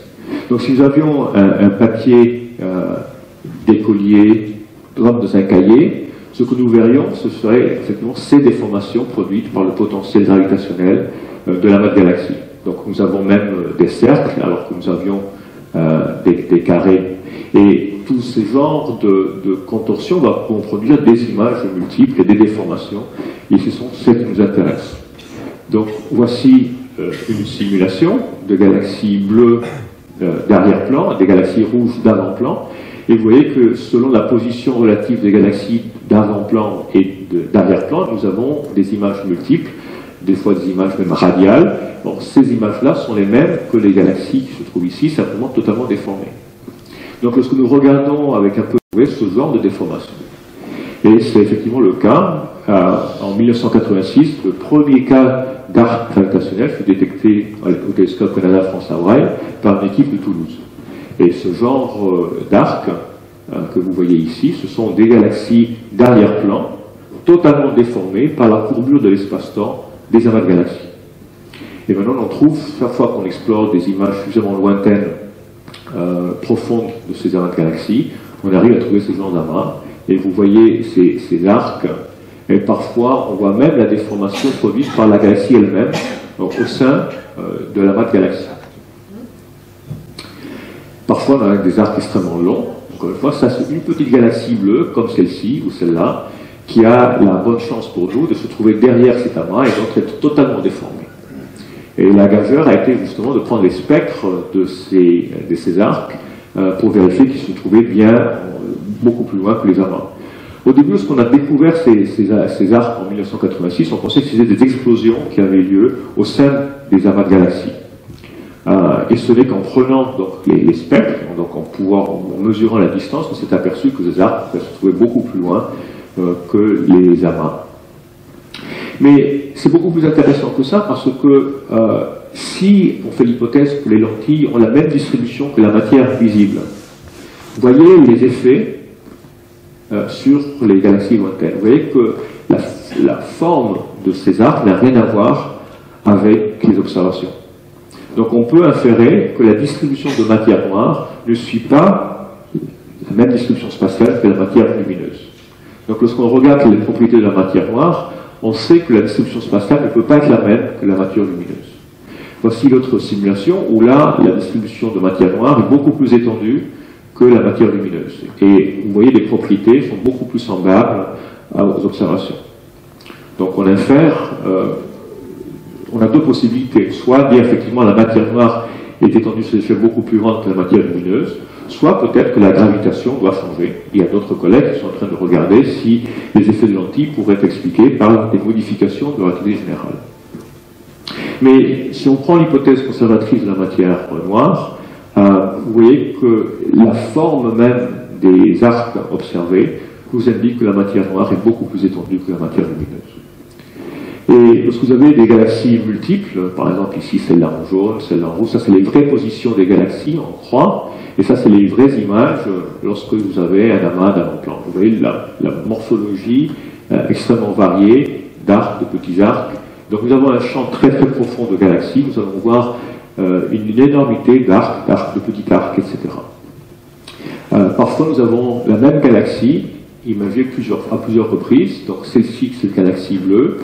Donc si nous avions un papier d'écolier dans un cahier, ce que nous verrions, ce serait effectivement ces déformations produites par le potentiel gravitationnel de l'amas de galaxies. Donc nous avons même des cercles, alors que nous avions des carrés. Et tous ces genres de contorsions vont produire des images multiples et des déformations, et ce sont celles qui nous intéressent. Donc voici une simulation de galaxies bleues d'arrière-plan, des galaxies rouges d'avant-plan, et vous voyez que selon la position relative des galaxies d'avant-plan et d'arrière-plan, nous avons des images multiples, des fois des images même radiales. Bon, ces images-là sont les mêmes que les galaxies qui se trouvent ici, simplement totalement déformées. Donc lorsque nous regardons avec un peu de ce genre de déformation, et c'est effectivement le cas, en 1986, le premier cas d'arc gravitationnel fut détecté au télescope Canada-France-Hawaï par une équipe de Toulouse. Et ce genre d'arc que vous voyez ici, ce sont des galaxies d'arrière-plan, totalement déformées par la courbure de l'espace-temps des amas de galaxies. Et maintenant, on trouve, chaque fois qu'on explore des images suffisamment lointaines, profondes de ces amas de galaxies, on arrive à trouver ce genre d'amas. Et vous voyez ces arcs, et parfois on voit même la déformation produite par la galaxie elle-même au sein de l'amas de galaxies. parfois on a des arcs extrêmement longs. Encore une fois, ça c'est une petite galaxie bleue, comme celle-ci ou celle-là, qui a la bonne chance pour nous de se trouver derrière cet amas et donc être totalement déformé. Et la gageure a été justement de prendre les spectres de ces arcs pour vérifier qu'ils se trouvaient bien beaucoup plus loin que les amas. Au début, lorsqu'on a découvert ces arcs en 1986, on pensait que c'était des explosions qui avaient lieu au sein des amas de galaxies. Et ce n'est qu'en prenant donc, les spectres, donc en mesurant la distance, on s'est aperçu que ces arcs se trouvaient beaucoup plus loin que les amas. Mais c'est beaucoup plus intéressant que ça parce que si on fait l'hypothèse que les lentilles ont la même distribution que la matière visible, vous voyez les effets sur les galaxies lointaines. Vous voyez que la forme de ces arcs n'a rien à voir avec les observations. Donc on peut inférer que la distribution de matière noire ne suit pas la même distribution spatiale que la matière lumineuse. Donc lorsqu'on regarde les propriétés de la matière noire, on sait que la distribution spatiale ne peut pas être la même que la matière lumineuse. Voici l'autre simulation où là, la distribution de matière noire est beaucoup plus étendue que la matière lumineuse. Et vous voyez, les propriétés sont beaucoup plus semblables aux observations. Donc on infère, on a deux possibilités. Soit dire effectivement la matière noire est étendue sur des échelles beaucoup plus grandes que la matière lumineuse, soit peut-être que la gravitation doit changer. Il y a d'autres collègues qui sont en train de regarder si les effets de lentilles pourraient être expliqués par des modifications de la relativité générale. Mais si on prend l'hypothèse conservatrice de la matière noire, vous voyez que la forme même des arcs observés vous indique que la matière noire est beaucoup plus étendue que la matière lumineuse. Et lorsque vous avez des galaxies multiples, par exemple ici celle-là en jaune, celle-là en rouge, ça c'est les vraies positions des galaxies en croix, et ça c'est les vraies images lorsque vous avez un amas d'avant-plan. Vous voyez la morphologie extrêmement variée d'arcs, de petits arcs. Donc nous avons un champ très très profond de galaxies, nous allons voir une énormité d'arcs, de petits arcs, etc. Parfois nous avons la même galaxie, imagée à plusieurs reprises, donc celle-ci c'est une galaxie bleue,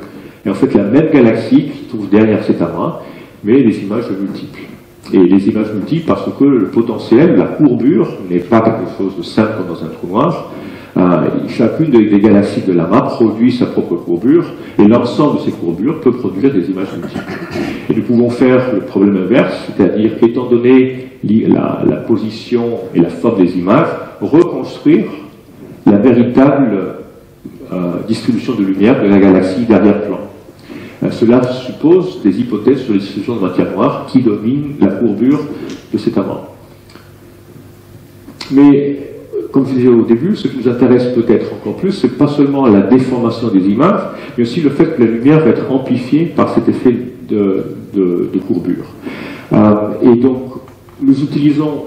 et en fait la même galaxie qui se trouve derrière cet amas, mais des images multiples. Et les images multiples parce que le potentiel, la courbure, n'est pas quelque chose de simple comme dans un trou noir. Chacune des galaxies de l'amas produit sa propre courbure, et l'ensemble de ces courbures peut produire des images multiples. Et nous pouvons faire le problème inverse, c'est-à-dire, étant donné la position et la forme des images, reconstruire la véritable distribution de lumière de la galaxie d'arrière-plan. Cela suppose des hypothèses sur les distributions de matière noire qui dominent la courbure de cet amas. Mais, comme je disais au début, ce qui nous intéresse peut-être encore plus, c'est pas seulement la déformation des images, mais aussi le fait que la lumière va être amplifiée par cet effet de courbure. Et donc, nous utilisons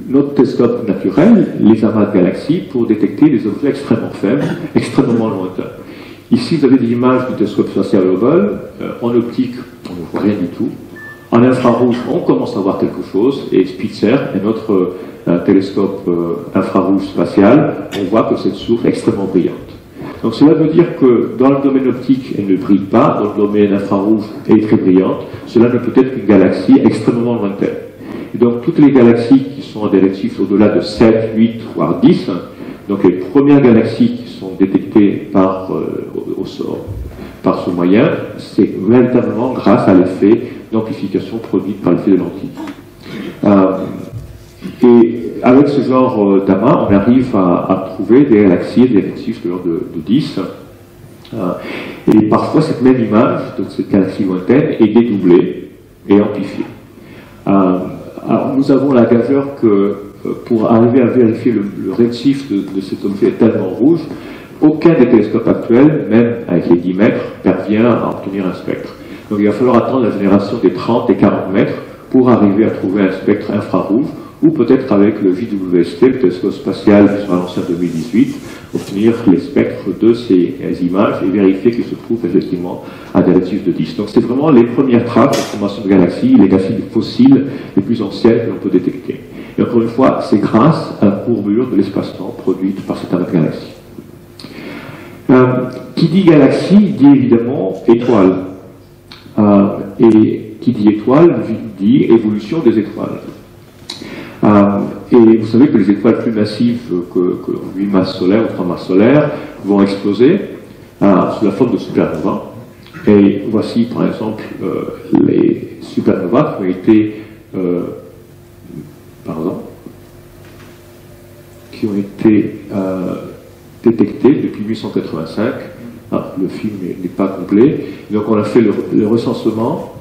notre télescope naturel, les amas de galaxies, pour détecter des objets extrêmement faibles, extrêmement lointains. Ici, vous avez des images du télescope spatial Hubble. En optique, on ne voit rien du tout. En infrarouge, on commence à voir quelque chose. Et Spitzer, notre télescope infrarouge spatial, on voit que cette source est extrêmement brillante. Donc cela veut dire que dans le domaine optique, elle ne brille pas. Dans le domaine infrarouge, elle est très brillante. Cela ne peut être qu'une galaxie extrêmement lointaine. Et donc toutes les galaxies qui sont à des récifs au-delà de 7, 8, voire 10, donc les premières galaxies qui sont détectées par ce moyen, c'est véritablement grâce à l'effet d'amplification produite par l'effet de lentilles. Et avec ce genre d'amas, on arrive à trouver des galaxies, des récifs de l'ordre de 10. Et parfois, cette même image de cette galaxie lointaine est dédoublée et amplifiée. Alors, nous avons la gageure que pour arriver à vérifier le redshift de cet objet tellement rouge, aucun des télescopes actuels, même avec les 10 mètres, parvient à obtenir un spectre. Donc il va falloir attendre la génération des 30 et 40 mètres pour arriver à trouver un spectre infrarouge, ou peut-être avec le JWST, le télescope spatial qui sera lancé en 2018, obtenir les spectres de ces images et vérifier qu'ils se trouvent effectivement à des récifs de 10. Donc c'est vraiment les premières traces de formation de galaxies, les galaxies fossiles les plus anciennes que l'on peut détecter. Et encore une fois, c'est grâce à la courbure de l'espace-temps produite par cette amas de galaxies. Qui dit galaxie dit évidemment étoile. Et qui dit étoile dit évolution des étoiles. Et vous savez que les étoiles plus massives que 8 masses solaires ou 3 masses solaires vont exploser sous la forme de supernovas. Et voici par exemple les supernovas qui ont été détectées depuis 1885. Le film n'est pas complet. Donc on a fait le recensement,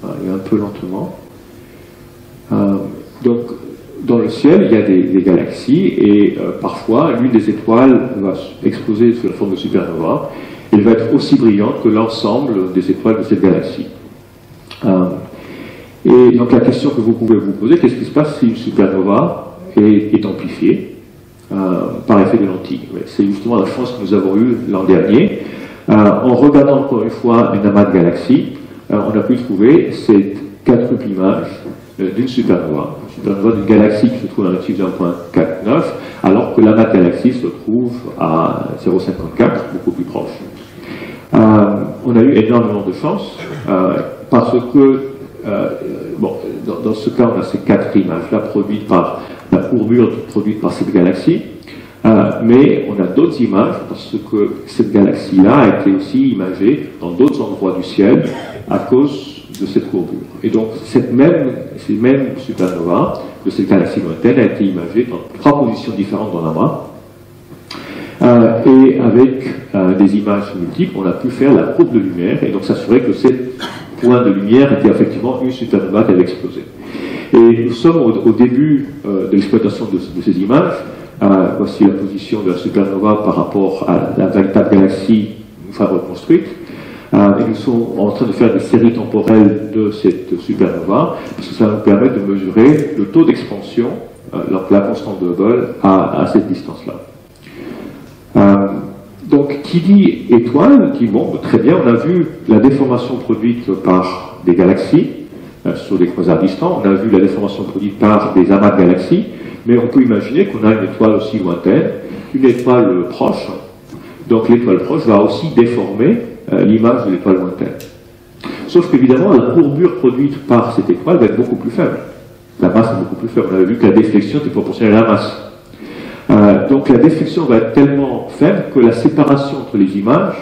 et un peu lentement. Donc dans le ciel, il y a des galaxies et parfois l'une des étoiles va exploser sous la forme de supernova. Elle va être aussi brillante que l'ensemble des étoiles de cette galaxie. Et donc la question que vous pouvez vous poser, qu'est-ce qui se passe si une supernova est amplifiée par effet de lentille? C'est justement la chance que nous avons eue l'an dernier. En regardant encore une fois un amas de galaxies, on a pu trouver cette quadruple image d'une supernova. Une supernova d'une galaxie qui se trouve à un magnitude 1.49, alors que l'amas de galaxies se trouve à 0.54, beaucoup plus proche. On a eu énormément de chance, parce que, dans ce cas, on a ces 4 images-là produites par la courbure produite par cette galaxie, mais on a d'autres images, parce que cette galaxie-là a été aussi imagée dans d'autres endroits du ciel à cause de cette courbure. Et donc, ces mêmes supernovas de cette galaxie lointaine a été imagée dans 3 positions différentes dans l'amas. Et avec des images multiples, on a pu faire la courbe de lumière et donc s'assurer que ces points de lumière étaient effectivement une supernova qui avait explosé. Et nous sommes au début de l'exploitation de ces images. Voici la position de la supernova par rapport à la véritable galaxie une fois reconstruite. Et nous sommes en train de faire des séries temporelles de cette supernova, parce que ça nous permet de mesurer le taux d'expansion, la constante de Hubble, à cette distance-là. Donc, qui dit étoile, dit bon, très bien, on a vu la déformation produite par des galaxies sur des quasars distants, on a vu la déformation produite par des amas de galaxies, mais on peut imaginer qu'on a une étoile aussi lointaine, une étoile proche. Donc, l'étoile proche va aussi déformer l'image de l'étoile lointaine. Sauf qu'évidemment, la courbure produite par cette étoile va être beaucoup plus faible. La masse est beaucoup plus faible. On avait vu que la déflexion était proportionnelle à la masse. Donc la déflexion va être tellement faible que la séparation entre les images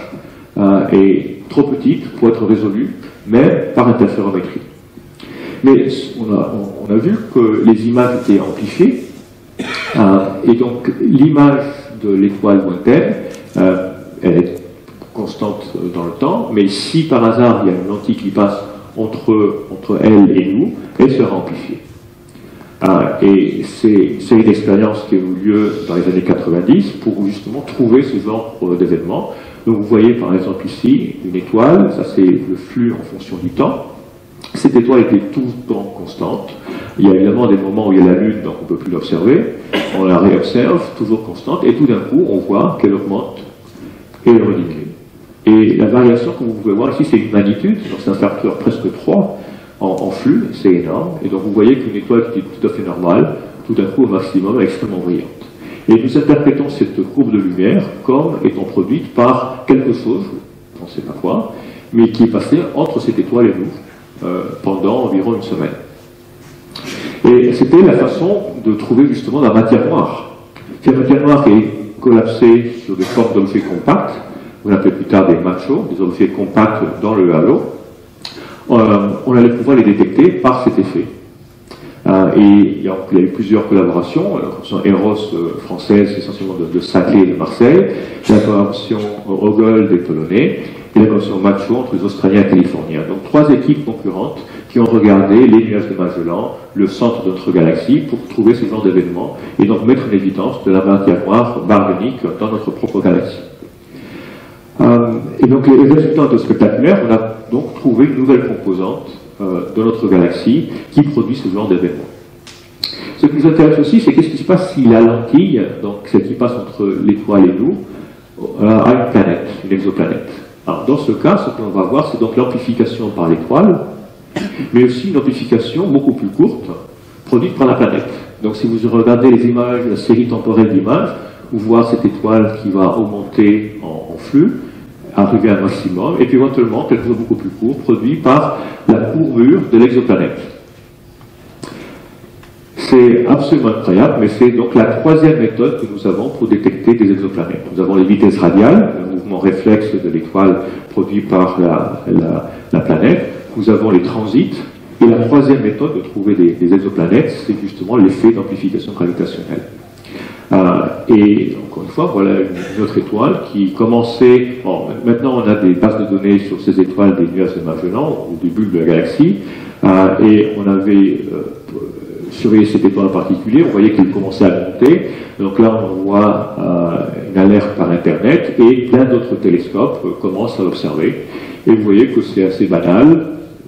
est trop petite pour être résolue, même par interférométrie. Mais on a vu que les images étaient amplifiées, et donc l'image de l'étoile lointaine, elle est constante dans le temps, mais si par hasard il y a une lentille qui passe entre elle et nous, elle sera amplifiée. Et c'est une expérience qui a eu lieu dans les années 90 pour justement trouver ce genre d'événements. Donc vous voyez par exemple ici une étoile, ça c'est le flux en fonction du temps. Cette étoile était tout le temps constante. Il y a évidemment des moments où il y a la Lune, donc on ne peut plus l'observer. On la réobserve, toujours constante, et tout d'un coup on voit qu'elle augmente et elle rediminue. Et la variation, comme vous pouvez voir ici, c'est une magnitude, donc c'est un facteur presque 3 en flux, c'est énorme. Et donc vous voyez qu'une étoile qui est tout à fait normale, tout d'un coup au maximum, est extrêmement brillante. Et nous interprétons cette courbe de lumière comme étant produite par quelque chose, on ne sait pas quoi, mais qui est passé entre cette étoile et nous pendant environ une semaine. Et c'était la façon de trouver justement la matière noire. Cette matière noire est collapsée sur des formes d'objets compacts, on appelait plus tard des machos, des objets compacts dans le halo. On allait pouvoir les détecter par cet effet. Et il y a eu plusieurs collaborations, la collaboration Eros française, essentiellement de Saclay et de Marseille, la collaboration Hogel des Polonais, et la collaboration Macho entre les Australiens et les Californiens. Donc 3 équipes concurrentes qui ont regardé les nuages de Magellan, le centre de notre galaxie, pour trouver ce genre d'événements, et donc mettre en évidence de la matière noire baryonique dans notre propre galaxie. Et donc les résultats de spectaculaires, on a donc trouvé une nouvelle composante de notre galaxie qui produit ce genre d'événements. Ce qui nous intéresse aussi, c'est qu'est-ce qui se passe si la lentille, donc celle qui passe entre l'étoile et nous, a une planète, une exoplanète. Alors dans ce cas, ce que l'on va voir, c'est donc l'amplification par l'étoile, mais aussi une amplification beaucoup plus courte, produite par la planète. Donc si vous regardez les images, la série temporelle d'images, vous voyez cette étoile qui va augmenter en flux, arriver à un maximum, et puis éventuellement, quelque chose de beaucoup plus court, produit par la courbure de l'exoplanète. C'est absolument incroyable, mais c'est donc la troisième méthode que nous avons pour détecter des exoplanètes. Nous avons les vitesses radiales, le mouvement réflexe de l'étoile produit par la planète. Nous avons les transits. Et la troisième méthode de trouver des exoplanètes, c'est justement l'effet d'amplification gravitationnelle. Et encore une fois, voilà une autre étoile qui commençait. Bon, maintenant, on a des bases de données sur ces étoiles des nuages de Magellan, ou des bulles de la galaxie, et on avait surveillé cette étoile en particulier. On voyait qu'elle commençait à monter. Donc là, on voit une alerte par Internet, et plein d'autres télescopes commencent à l'observer. Et vous voyez que c'est assez banal.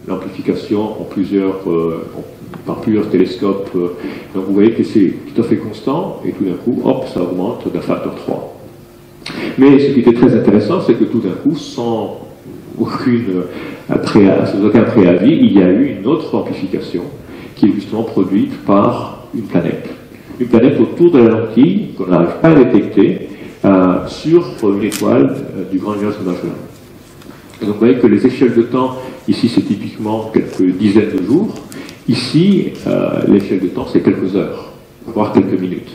L'amplification par plusieurs télescopes. Donc vous voyez que c'est tout à fait constant, et tout d'un coup, hop, ça augmente d'un facteur 3. Mais ce qui était très intéressant, c'est que tout d'un coup, sans aucun préavis, il y a eu une autre amplification qui est justement produite par une planète. Une planète autour de la lentille qu'on n'arrive pas à détecter sur une étoile du grand nuage de Magellan. Et donc vous voyez que les échelles de temps, ici c'est typiquement quelques dizaines de jours, ici l'échelle de temps c'est quelques heures, voire quelques minutes.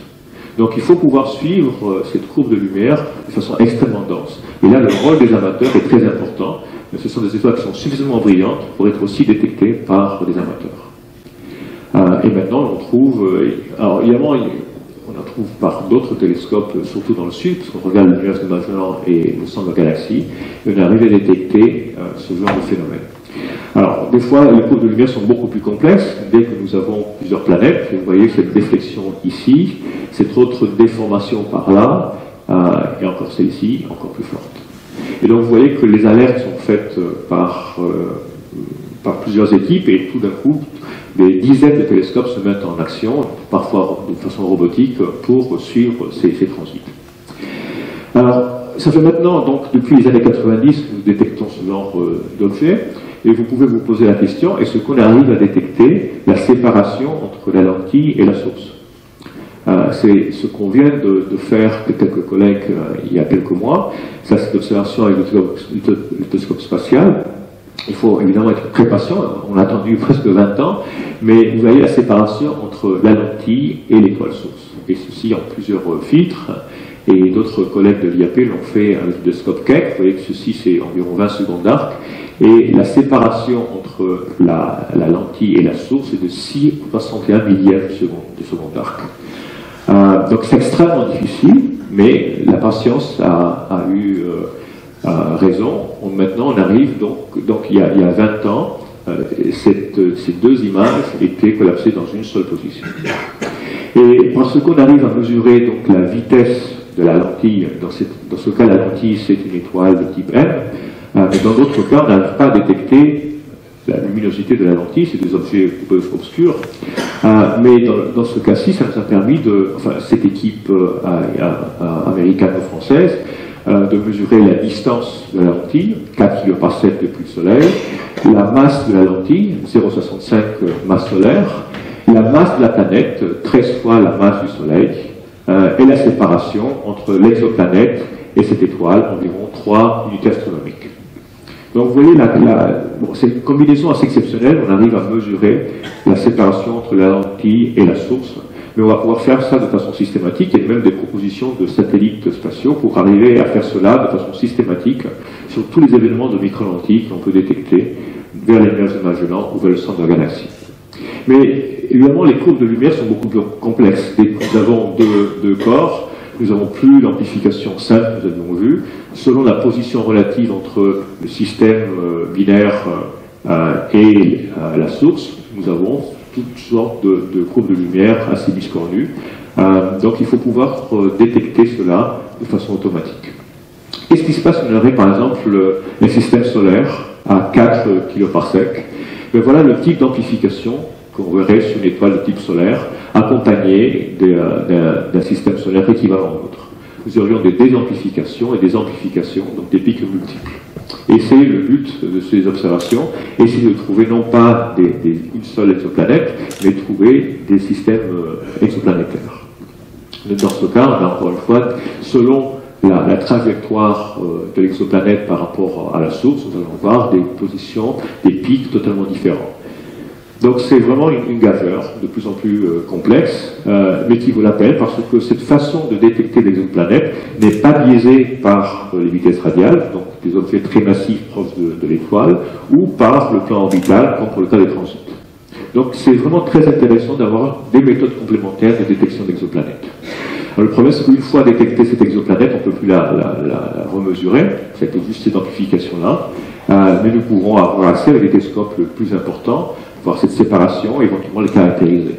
Donc il faut pouvoir suivre cette courbe de lumière de façon extrêmement dense. Et là le rôle des amateurs est très important, ce sont des étoiles qui sont suffisamment brillantes pour être aussi détectées par des amateurs. Et maintenant on trouve, alors évidemment on en trouve par d'autres télescopes, surtout dans le sud, parce qu'on regarde le nuage de Magellan et le centre de la galaxie, et on arrive à détecter ce genre de phénomène. Alors, des fois, les courbes de lumière sont beaucoup plus complexes, dès que nous avons plusieurs planètes. Vous voyez cette déflexion ici, cette autre déformation par là, et encore celle-ci, encore plus forte. Et donc, vous voyez que les alertes sont faites par plusieurs équipes, et tout d'un coup, des dizaines de télescopes se mettent en action, parfois de façon robotique, pour suivre ces transits. Alors, ça fait maintenant, donc, depuis les années 90, que nous détectons ce genre d'objets, et vous pouvez vous poser la question, est-ce qu'on arrive à détecter la séparation entre la lentille et la source? C'est ce qu'on vient de faire avec quelques collègues il y a quelques mois. Ça, c'est l'observation avec le télescope spatial. Il faut évidemment être très patient, on a attendu presque 20 ans, mais vous voyez la séparation entre la lentille et l'étoile source. Et ceci en plusieurs filtres, et d'autres collègues de l'IAP l'ont fait avec le télescope Keck. Vous voyez que ceci c'est environ 20 secondes d'arc, et la séparation entre la lentille et la source est de 6,61 millièmes de seconde d'arc. Donc c'est extrêmement difficile, mais la patience a eu raison. Maintenant on arrive donc il y a 20 ans, ces deux images étaient collapsées dans une seule position. Et parce qu'on arrive à mesurer donc la vitesse de la lentille, dans ce cas la lentille c'est une étoile de type M, mais dans d'autres cas on n'arrive pas à détecter la luminosité de la lentille, c'est des objets un peu obscurs, mais dans ce cas-ci ça nous a permis cette équipe américano-française, de mesurer la distance de la lentille, 4 km/s depuis le Soleil, la masse de la lentille, 0,65 masse solaire, la masse de la planète, 13 fois la masse du Soleil, et la séparation entre l'exoplanète et cette étoile, environ 3 unités astronomiques. Donc vous voyez, c'est une combinaison assez exceptionnelle, on arrive à mesurer la séparation entre la lentille et la source. Mais on va pouvoir faire ça de façon systématique, et même des propositions de satellites spatiaux pour arriver à faire cela de façon systématique sur tous les événements de micro-lentilles qu'on peut détecter vers les nuages de Magellan ou vers le centre de la galaxie. Mais évidemment, les courbes de lumière sont beaucoup plus complexes. Dès que nous avons deux corps, nous n'avons plus l'amplification simple que nous avions vue. Selon la position relative entre le système binaire et la source, nous avons toutes sortes de courbes de lumière assez biscornues. Donc il faut pouvoir détecter cela de façon automatique. Qu'est-ce qui se passe si on avait par exemple les systèmes solaires à 4 kPa? Ben voilà le type d'amplification qu'on verrait sur une étoile de type solaire, accompagnée d'un système solaire équivalent au nôtre. Nous aurions des désamplifications et des amplifications, donc des pics multiples. Et c'est le but de ces observations, essayer de trouver non pas une seule exoplanète, mais trouver des systèmes exoplanétaires. Dans ce cas, on a encore une fois, selon la trajectoire de l'exoplanète par rapport à la source, nous allons voir des positions, des pics totalement différents. Donc c'est vraiment une gageure de plus en plus complexe, mais qui vaut la peine parce que cette façon de détecter l'exoplanète n'est pas biaisée par les vitesses radiales, donc des objets très massifs proches de l'étoile, ou par le plan orbital, comme pour le cas des transits. Donc c'est vraiment très intéressant d'avoir des méthodes complémentaires de détection d'exoplanètes. Le problème, c'est qu'une fois détectée cette exoplanète, on ne peut plus la remesurer, c'est juste cette amplification-là, mais nous pouvons avoir accès avec des télescopes plus importants, voir cette séparation et éventuellement les caractériser.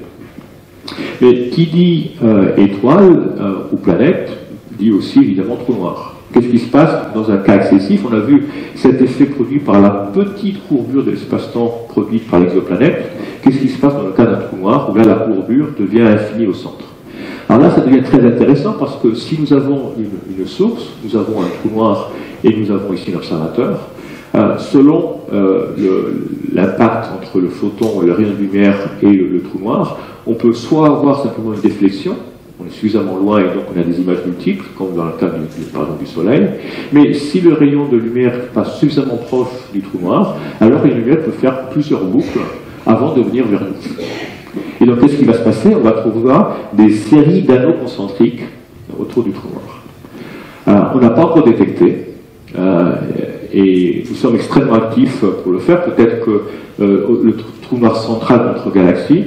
Mais qui dit étoile ou planète, dit aussi évidemment trou noir. Qu'est-ce qui se passe dans un cas excessif? On a vu cet effet produit par la petite courbure de l'espace-temps produite par l'exoplanète. Qu'est-ce qui se passe dans le cas d'un trou noir où là la courbure devient infinie au centre? Alors là, ça devient très intéressant parce que si nous avons une source, nous avons un trou noir et nous avons ici un observateur, selon l'impact entre le photon, le rayon de lumière et le trou noir, on peut soit avoir simplement une déflexion, on est suffisamment loin et donc on a des images multiples, comme dans le cas par exemple, du Soleil, mais si le rayon de lumière passe suffisamment proche du trou noir, alors la lumière peut faire plusieurs boucles avant de venir vers nous. Et donc qu'est-ce qui va se passer? On va trouver des séries d'anneaux concentriques autour du trou noir. On n'a pas encore détecté, et nous sommes extrêmement actifs pour le faire. Peut-être que le trou noir central de notre galaxie,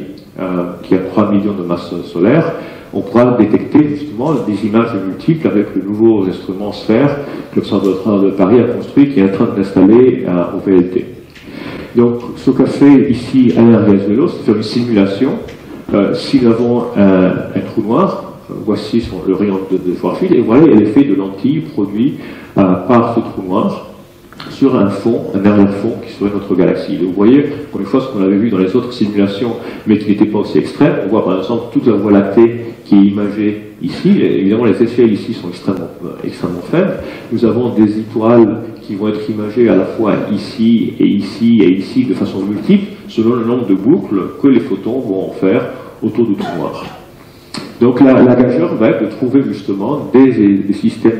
qui a 3 millions de masses solaires, on pourra détecter justement des images multiples avec le nouveau instrument sphère que l'Observatoire de Paris a construit, qui est en train d'installer au VLT. Donc, ce qu'a fait ici Alain Riazuelo, c'est faire une simulation. Si nous avons un trou noir, voici le rayon de Schwarzschild, et voilà l'effet de lentilles produit par ce trou noir sur un fond, un arrière-fond qui serait notre galaxie. Et vous voyez, pour une fois, ce qu'on avait vu dans les autres simulations, mais qui n'était pas aussi extrême, on voit par exemple toute la Voie lactée qui est imagée ici. Et évidemment, les échelles ici sont extrêmement faibles. Nous avons des étoiles qui vont être imagées à la fois ici et ici et ici de façon multiple, selon le nombre de boucles que les photons vont en faire autour du trou noir. Donc la gageure va être de trouver justement des systèmes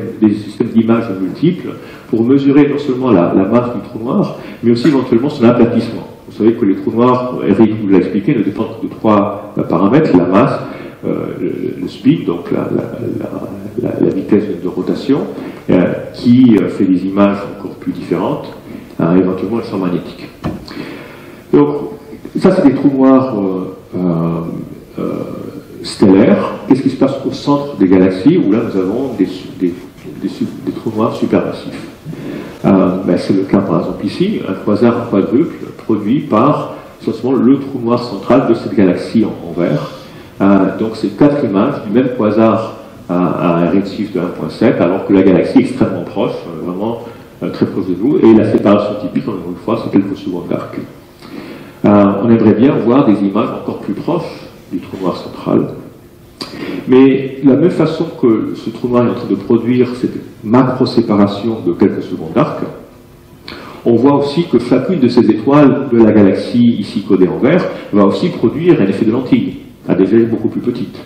d'images multiples pour mesurer non seulement la masse du trou noir, mais aussi éventuellement son aplatissement. Vous savez que les trous noirs, Eric vous l'a expliqué, ne dépendent que de 3 paramètres: la masse, le speed, donc la vitesse de rotation, qui fait des images encore plus différentes, éventuellement le champ magnétique. Donc ça, c'est des trous noirs stellaires. Qu'est-ce qui se passe au centre des galaxies, où là nous avons des trous noirs supermassifs? C'est le cas par exemple ici, un quasar quadruple produit par essentiellement le trou noir central de cette galaxie en vert. Donc c'est 4 images du même quasar à un redshift de 1.7, alors que la galaxie est extrêmement proche, vraiment très proche de nous, et la séparation typique, encore une fois, c'est quelques secondes d'arc. On aimerait bien voir des images encore plus proches du trou noir central. Mais de la même façon que ce trou noir est en train de produire cette macro-séparation de quelques secondes d'arc, on voit aussi que chacune de ces étoiles de la galaxie ici codée en vert va aussi produire un effet de lentille à des échelles beaucoup plus petites.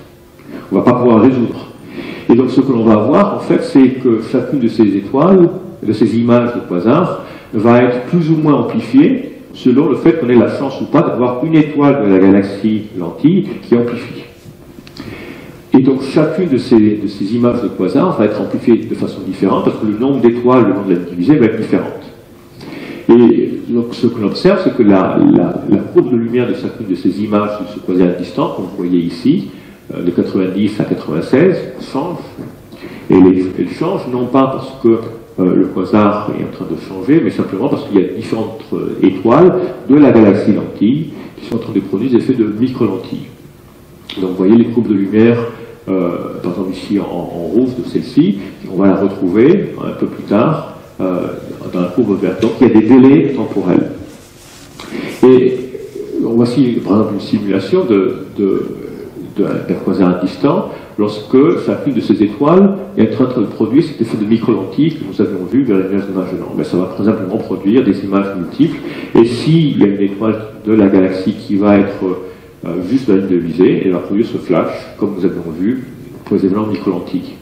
On ne va pas pouvoir résoudre. Et donc ce que l'on va voir en fait, c'est que chacune de ces étoiles, de ces images de quasars, va être plus ou moins amplifiée selon le fait qu'on ait la chance ou pas d'avoir une étoile de la galaxie lentille qui amplifie. Et donc chacune de ces images de quasars va être amplifiée de façon différente parce que le nombre d'étoiles, le nombre de la divisée va être différent. Et donc ce que l'on observe, c'est que la courbe de lumière de chacune de ces images de ce quasar distant, comme vous voyez ici, de 90 à 96, change. Et elle change non pas parce que le quasar est en train de changer, mais simplement parce qu'il y a différentes étoiles de la galaxie lentille qui sont en train de produire des effets de micro-lentilles. Donc vous voyez les courbes de lumière, par exemple ici en rouge de celle-ci, on va la retrouver un peu plus tard dans la courbe verte. Donc il y a des délais temporels. Et voici par exemple une simulation d'un quasar distant, lorsque chacune de ces étoiles est en train de produire cet effet de micro-lentille que nous avions vu vers les nuages de Magellan. Mais ça va très simplement produire des images multiples. Et s'il y a une étoile de la galaxie qui va être juste dans la ligne de visée, elle va produire ce flash, comme nous avions vu pour les événements micro-lentilles.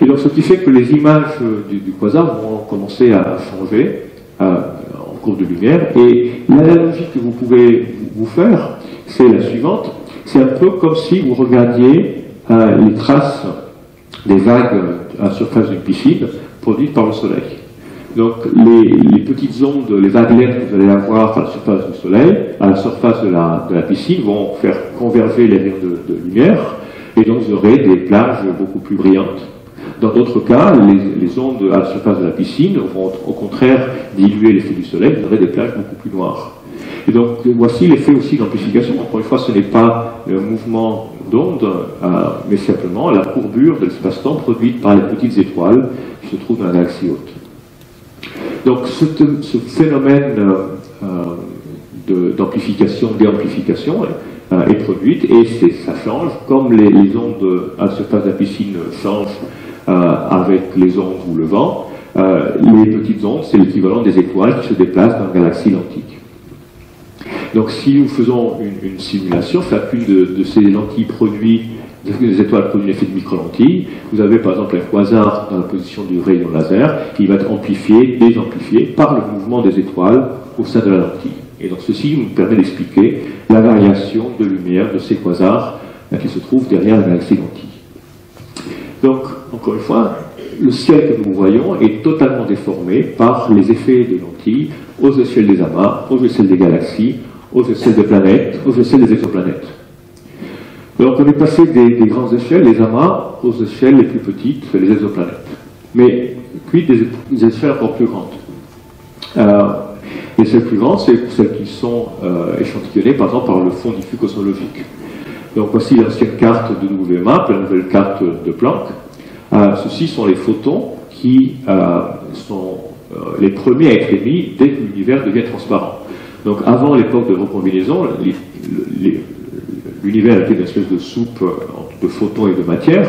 Et donc ce qui fait que les images du quasar vont commencer à changer, courbe de lumière. Et l'analogie que vous pouvez vous faire, c'est la suivante. C'est un peu comme si vous regardiez les traces des vagues à la surface d'une piscine produites par le soleil. Donc les petites ondes, les vaguelettes que vous allez avoir à la surface du soleil, à la surface de la piscine, vont faire converger les rayons de lumière, et donc vous aurez des plages beaucoup plus brillantes. Dans d'autres cas, les ondes à la surface de la piscine vont au contraire diluer l'effet du soleil, vous aurez des plages beaucoup plus noires. Et donc voici l'effet aussi d'amplification. Encore une fois, ce n'est pas le mouvement d'onde, mais simplement la courbure de l'espace-temps produite par les petites étoiles qui se trouvent dans la galaxie haute. Donc ce phénomène d'amplification, déamplification est produite, et ça change, comme les ondes à la surface de la piscine changent avec les ondes ou le vent. Les petites ondes, c'est l'équivalent des étoiles qui se déplacent dans la galaxie lentique. Donc si nous faisons une simulation, chacune de ces lentilles produit, des étoiles produisent l'effet de micro-lentilles. Vous avez par exemple un quasar dans la position du rayon laser qui va être amplifié, désamplifié par le mouvement des étoiles au sein de la lentille. Et donc ceci nous permet d'expliquer la variation de lumière de ces quasars qui se trouvent derrière la galaxie lentille. Donc, encore une fois, le ciel que nous voyons est totalement déformé par les effets de lentilles aux échelles des amas, aux échelles des galaxies, aux échelles des planètes, aux échelles des exoplanètes. Donc on est passé des grandes échelles, les amas, aux échelles les plus petites, les exoplanètes. Mais puis des échelles encore plus grandes. Les échelles plus grandes, c'est celles qui sont échantillonnées par exemple par le fond diffus cosmologique. Donc voici l'ancienne carte de WMAP, la nouvelle carte de Planck. Ceux-ci sont les photons qui sont les premiers à être émis dès que l'univers devient transparent. Donc avant l'époque de recombinaison, l'univers était une espèce de soupe de photons et de matière,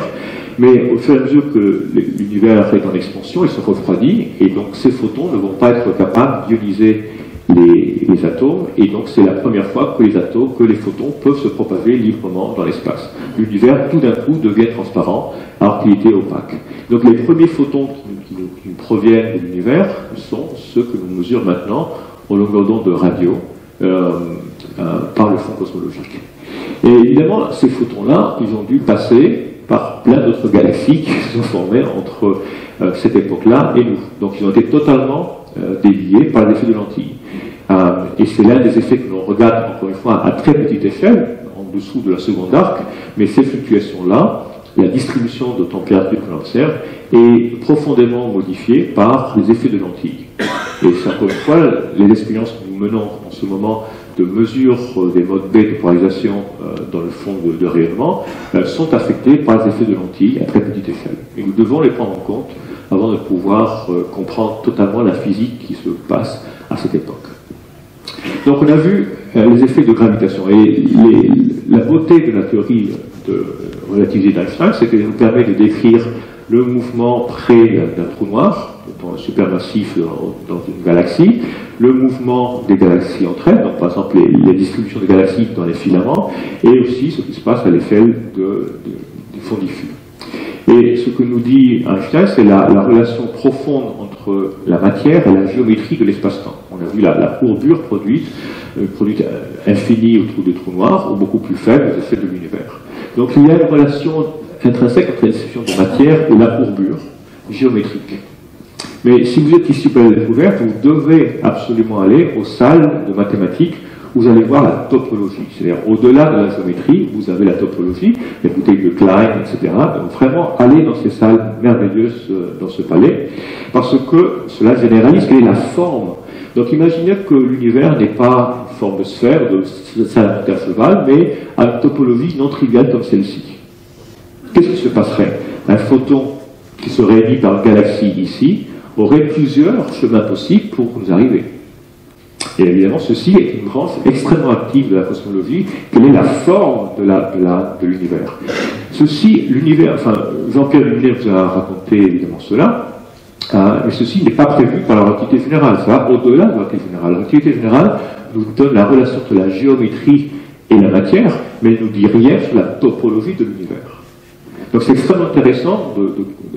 mais au fur et à mesure que l'univers est en expansion, il se refroidit, et donc ces photons ne vont pas être capables d'ioniser les atomes, et donc c'est la première fois que les photons peuvent se propager librement dans l'espace. L'univers, tout d'un coup, devient transparent, alors qu'il était opaque. Donc les premiers photons qui proviennent de l'univers sont ceux que l'on mesure maintenant aux longueurs d'onde de radio par le fond cosmologique. Et évidemment, ces photons-là, ils ont dû passer par plein d'autres galaxies qui se sont formées entre cette époque-là et nous. Donc ils ont été totalement déviés par l'effet de lentille. Et c'est l'un des effets que l'on regarde, encore une fois, à très petite échelle, en dessous de la seconde arc, mais ces fluctuations-là, la distribution de température que l'on observe, est profondément modifiée par les effets de lentille. Et c'est encore une fois, les expériences que nous menons en ce moment de mesure des modes B de polarisation dans le fond de rayonnement sont affectées par les effets de lentille à très petite échelle. Et nous devons les prendre en compte avant de pouvoir comprendre totalement la physique qui se passe à cette époque. Donc on a vu les effets de gravitation. Et la beauté de la théorie de relativité d'Einstein, c'est qu'elle nous permet de décrire le mouvement près d'un trou noir, dans un supermassif dans une galaxie, le mouvement des galaxies entre elles, donc par exemple les distributions des galaxies dans les filaments, et aussi ce qui se passe à l'échelle du fond diffus. Et ce que nous dit Einstein, c'est la relation profonde entre la matière et la géométrie de l'espace-temps. On a vu la courbure produite infinie autour des trous noirs, ou beaucoup plus faible aux effets de l'univers. Donc il y a une relation intrinsèque entre la description de matière et la courbure géométrique. Mais si vous êtes ici pour la découverte, vous devez absolument aller aux salles de mathématiques où vous allez voir la topologie. C'est-à-dire, au-delà de la géométrie, vous avez la topologie, les bouteilles de Klein, etc. Donc vraiment, allez dans ces salles merveilleuses dans ce palais, parce que cela généralise quelle est la forme. Donc imaginez que l'univers n'est pas une forme de sphère, de salle à cheval, mais à une topologie non triviale comme celle-ci. Qu'est-ce qui se passerait? Un photon qui serait émis par une galaxie ici aurait plusieurs chemins possibles pour nous arriver. Et évidemment, ceci est une branche extrêmement active de la cosmologie. Quelle est la forme de l'univers? Ceci, l'univers, enfin, Jean-Pierre Lumière vous a raconté évidemment cela, mais ceci n'est pas prévu par la relativité générale. Ça va au-delà de la relativité générale. La relativité générale nous donne la relation entre la géométrie et la matière, mais elle ne nous dit rien sur la topologie de l'univers. Donc c'est extrêmement intéressant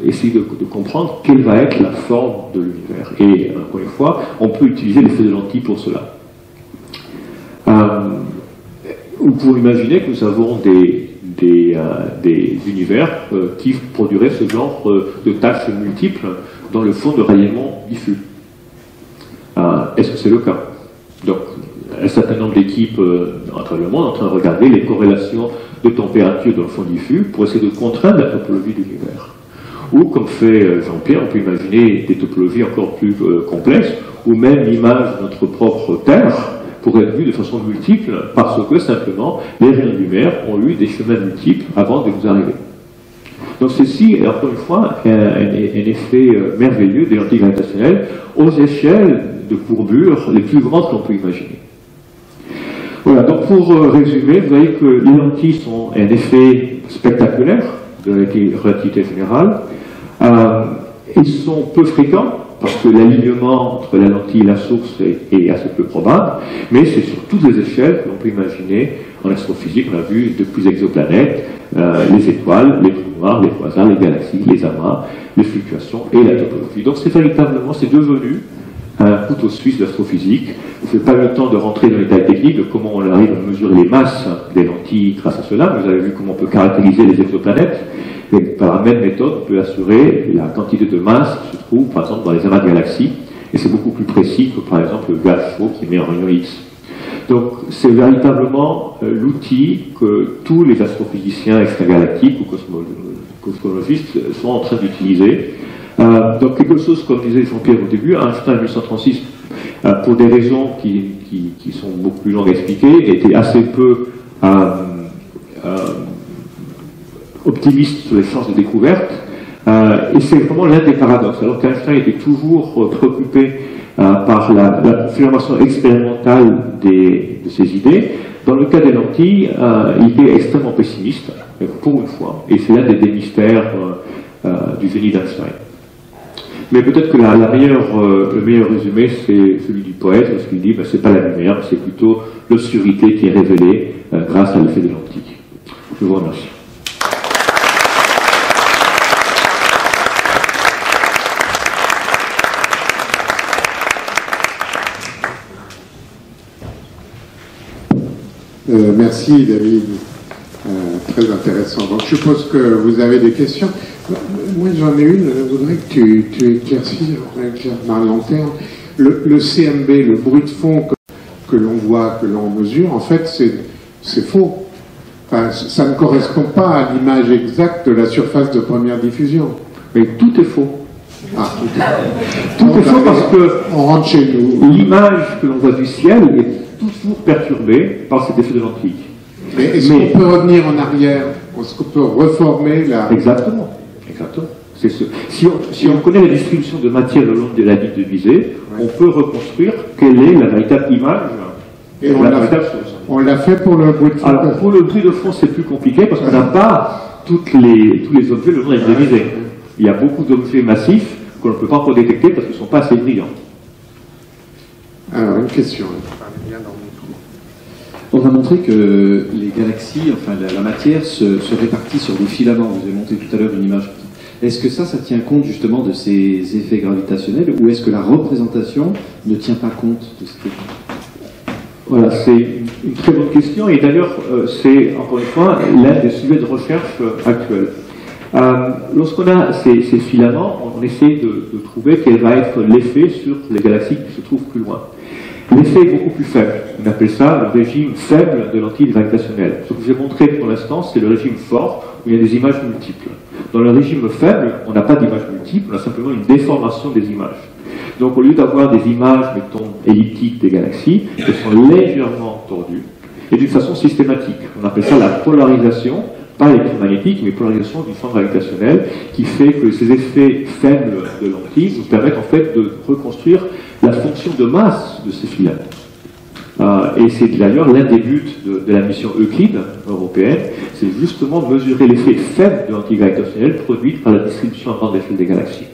d'essayer de comprendre quelle va être la forme de l'univers. Et encore une fois, on peut utiliser l'effet de lentille pour cela. Vous pouvez imaginer que nous avons des univers qui produiraient ce genre de tâches multiples dans le fond de rayonnement diffus. Est-ce que c'est le cas? Donc, un certain nombre d'équipes à travers le monde en train de regarder les corrélations de température dans le fond diffus pour essayer de contraindre la topologie de l'univers. Ou, comme fait Jean-Pierre, on peut imaginer des topologies encore plus complexes, ou même l'image de notre propre Terre pourrait être vue de façon multiple parce que simplement les rayons de lumière ont eu des chemins multiples avant de nous arriver. Donc ceci est encore une fois un effet merveilleux des lentilles gravitationnelles aux échelles de courbure les plus grandes qu'on peut imaginer. Voilà, donc pour résumer, vous voyez que les lentilles sont un effet spectaculaire de la relativité générale. Ils sont peu fréquents, parce que l'alignement entre la lentille et la source est assez peu probable, mais c'est sur toutes les échelles que l'on peut imaginer en astrophysique. On a vu depuis les exoplanètes, les étoiles, les trous noirs, les quasars, les galaxies, les amas, les fluctuations et la topologie. Donc c'est véritablement, c'est devenu un couteau suisse d'astrophysique. Je n'ai pas eu le temps de rentrer dans les détails techniques de comment on arrive à mesurer les masses des lentilles grâce à cela. Vous avez vu comment on peut caractériser les exoplanètes. Et par la même méthode, on peut assurer la quantité de masse qui se trouve, par exemple, dans les amas de galaxies. Et c'est beaucoup plus précis que, par exemple, le gaz chaud qui met en rayon X. Donc, c'est véritablement l'outil que tous les astrophysiciens extragalactiques ou cosmologistes sont en train d'utiliser. Donc, quelque chose, comme disait Jean-Pierre au début, Einstein en 1836, pour des raisons qui sont beaucoup plus longues à expliquer, était assez peu optimiste sur les chances de découverte, et c'est vraiment l'un des paradoxes. Alors qu'Einstein était toujours préoccupé par la confirmation expérimentale de ses idées, dans le cas des lentilles, il était extrêmement pessimiste, pour une fois, et c'est l'un des mystères du génie d'Einstein. Mais peut-être que le meilleur résumé, c'est celui du poète, parce qu'il dit, c'est pas la lumière, c'est plutôt l'obscurité qui est révélée grâce à l'effet des lentilles. Je vous remercie. Merci David, très intéressant. Donc je suppose que vous avez des questions. Moi j'en ai une, je voudrais que tu éclaircisses ma lanterne. Le CMB, le bruit de fond que l'on voit, que l'on mesure, en fait c'est faux. Enfin, ça ne correspond pas à l'image exacte de la surface de première diffusion. Mais tout est faux. Ah, tout est faux parce que on rentre chez nous. L'image que l'on voit du ciel est toujours perturbée par cet effet de lentille. Mais est-ce qu'on peut revenir en arrière? Est-ce qu'on peut reformer la... Exactement. C'est ce. Si on connaît la distribution de matière le long de la ligne de visée, on peut reconstruire quelle est la véritable image et on l'a fait pour le bruit de fond. Alors pour le bruit de fond, c'est plus compliqué parce qu'on n'a pas tous les objets le long de la ligne de visée. Il y a beaucoup d'objets massifs qu'on ne peut pas encore détecter parce qu'ils ne sont pas assez brillants. Alors, une question. On va montrer que les galaxies, enfin la matière se répartit sur des filaments. Vous avez montré tout à l'heure une image. Est-ce que ça tient compte justement de ces effets gravitationnels ou est-ce que la représentation ne tient pas compte de cet effet? Voilà, c'est une très bonne question et d'ailleurs c'est encore une fois l'un des sujets de recherche actuels. Lorsqu'on a ces filaments, on essaie de trouver quel va être l'effet sur les galaxies qui se trouvent plus loin. L'effet est beaucoup plus faible. On appelle ça le régime faible de lentilles gravitationnelles. Ce que j'ai montré pour l'instant, c'est le régime fort, où il y a des images multiples. Dans le régime faible, on n'a pas d'images multiples, on a simplement une déformation des images. Donc au lieu d'avoir des images, mettons, elliptiques des galaxies, elles sont légèrement tordues, et d'une façon systématique. On appelle ça la polarisation, pas électromagnétique, mais polarisation du champ gravitationnel, qui fait que ces effets faibles de lentilles nous permettent en fait de reconstruire la fonction de masse de ces filaments. Et c'est d'ailleurs l'un des buts de la mission Euclide européenne, c'est justement de mesurer l'effet faible de lentilles gravitationnelles produite par la distribution à grande échelle des galaxies.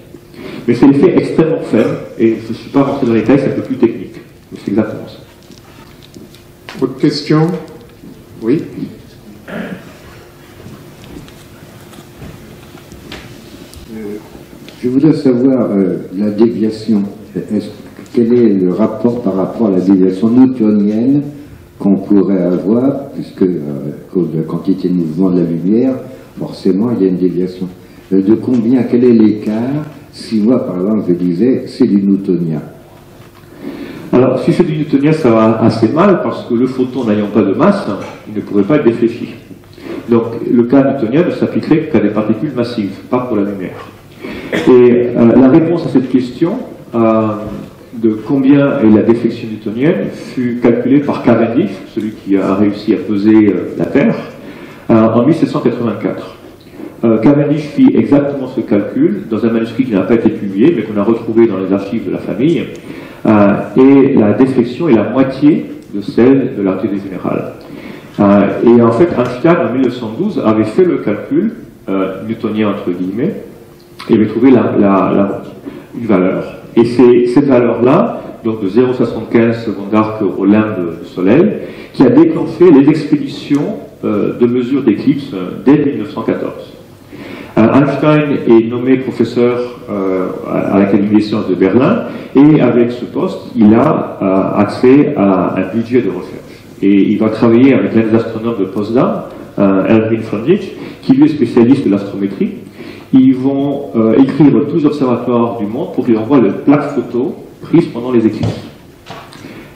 Mais c'est l'effet extrêmement faible, et je ne suis pas rentré dans les détails, c'est un peu plus technique. Mais c'est exactement ça. Autre question? Oui. voudrais savoir la déviation. Quel est le rapport par rapport à la déviation newtonienne qu'on pourrait avoir, puisque à cause de la quantité de mouvement de la lumière, forcément il y a une déviation. De combien, quel est l'écart si moi, par exemple, je disais c'est du newtonien? Alors, si c'est du newtonien, ça va assez mal, parce que le photon n'ayant pas de masse, il ne pourrait pas être défléchi. Donc, le cas newtonien ne s'appliquerait qu'à des particules massives, pas pour la lumière. Et la réponse à cette question, de combien est la déflexion newtonienne, fut calculée par Cavendish, celui qui a réussi à peser la Terre, en 1784. Cavendish fit exactement ce calcul dans un manuscrit qui n'a pas été publié, mais qu'on a retrouvé dans les archives de la famille, et la déflexion est la moitié de celle de la relativité générale. Et en fait, Einstein, en 1912, avait fait le calcul, newtonien entre guillemets, et avait trouvé une valeur. Et c'est cette valeur-là, donc de 0,75 secondes d'arc au limbe du Soleil, qui a déclenché les expéditions de mesure d'éclipse dès 1914. Einstein est nommé professeur à l'Académie des sciences de Berlin, et avec ce poste, il a accès à un budget de recherche. Et il va travailler avec l'un des astronomes de Potsdam, Erwin Freundlich, qui lui est spécialiste de l'astrométrie. Ils vont écrire tous les observatoires du monde pour qu'ils envoient les plaques photos prises pendant les éclipses.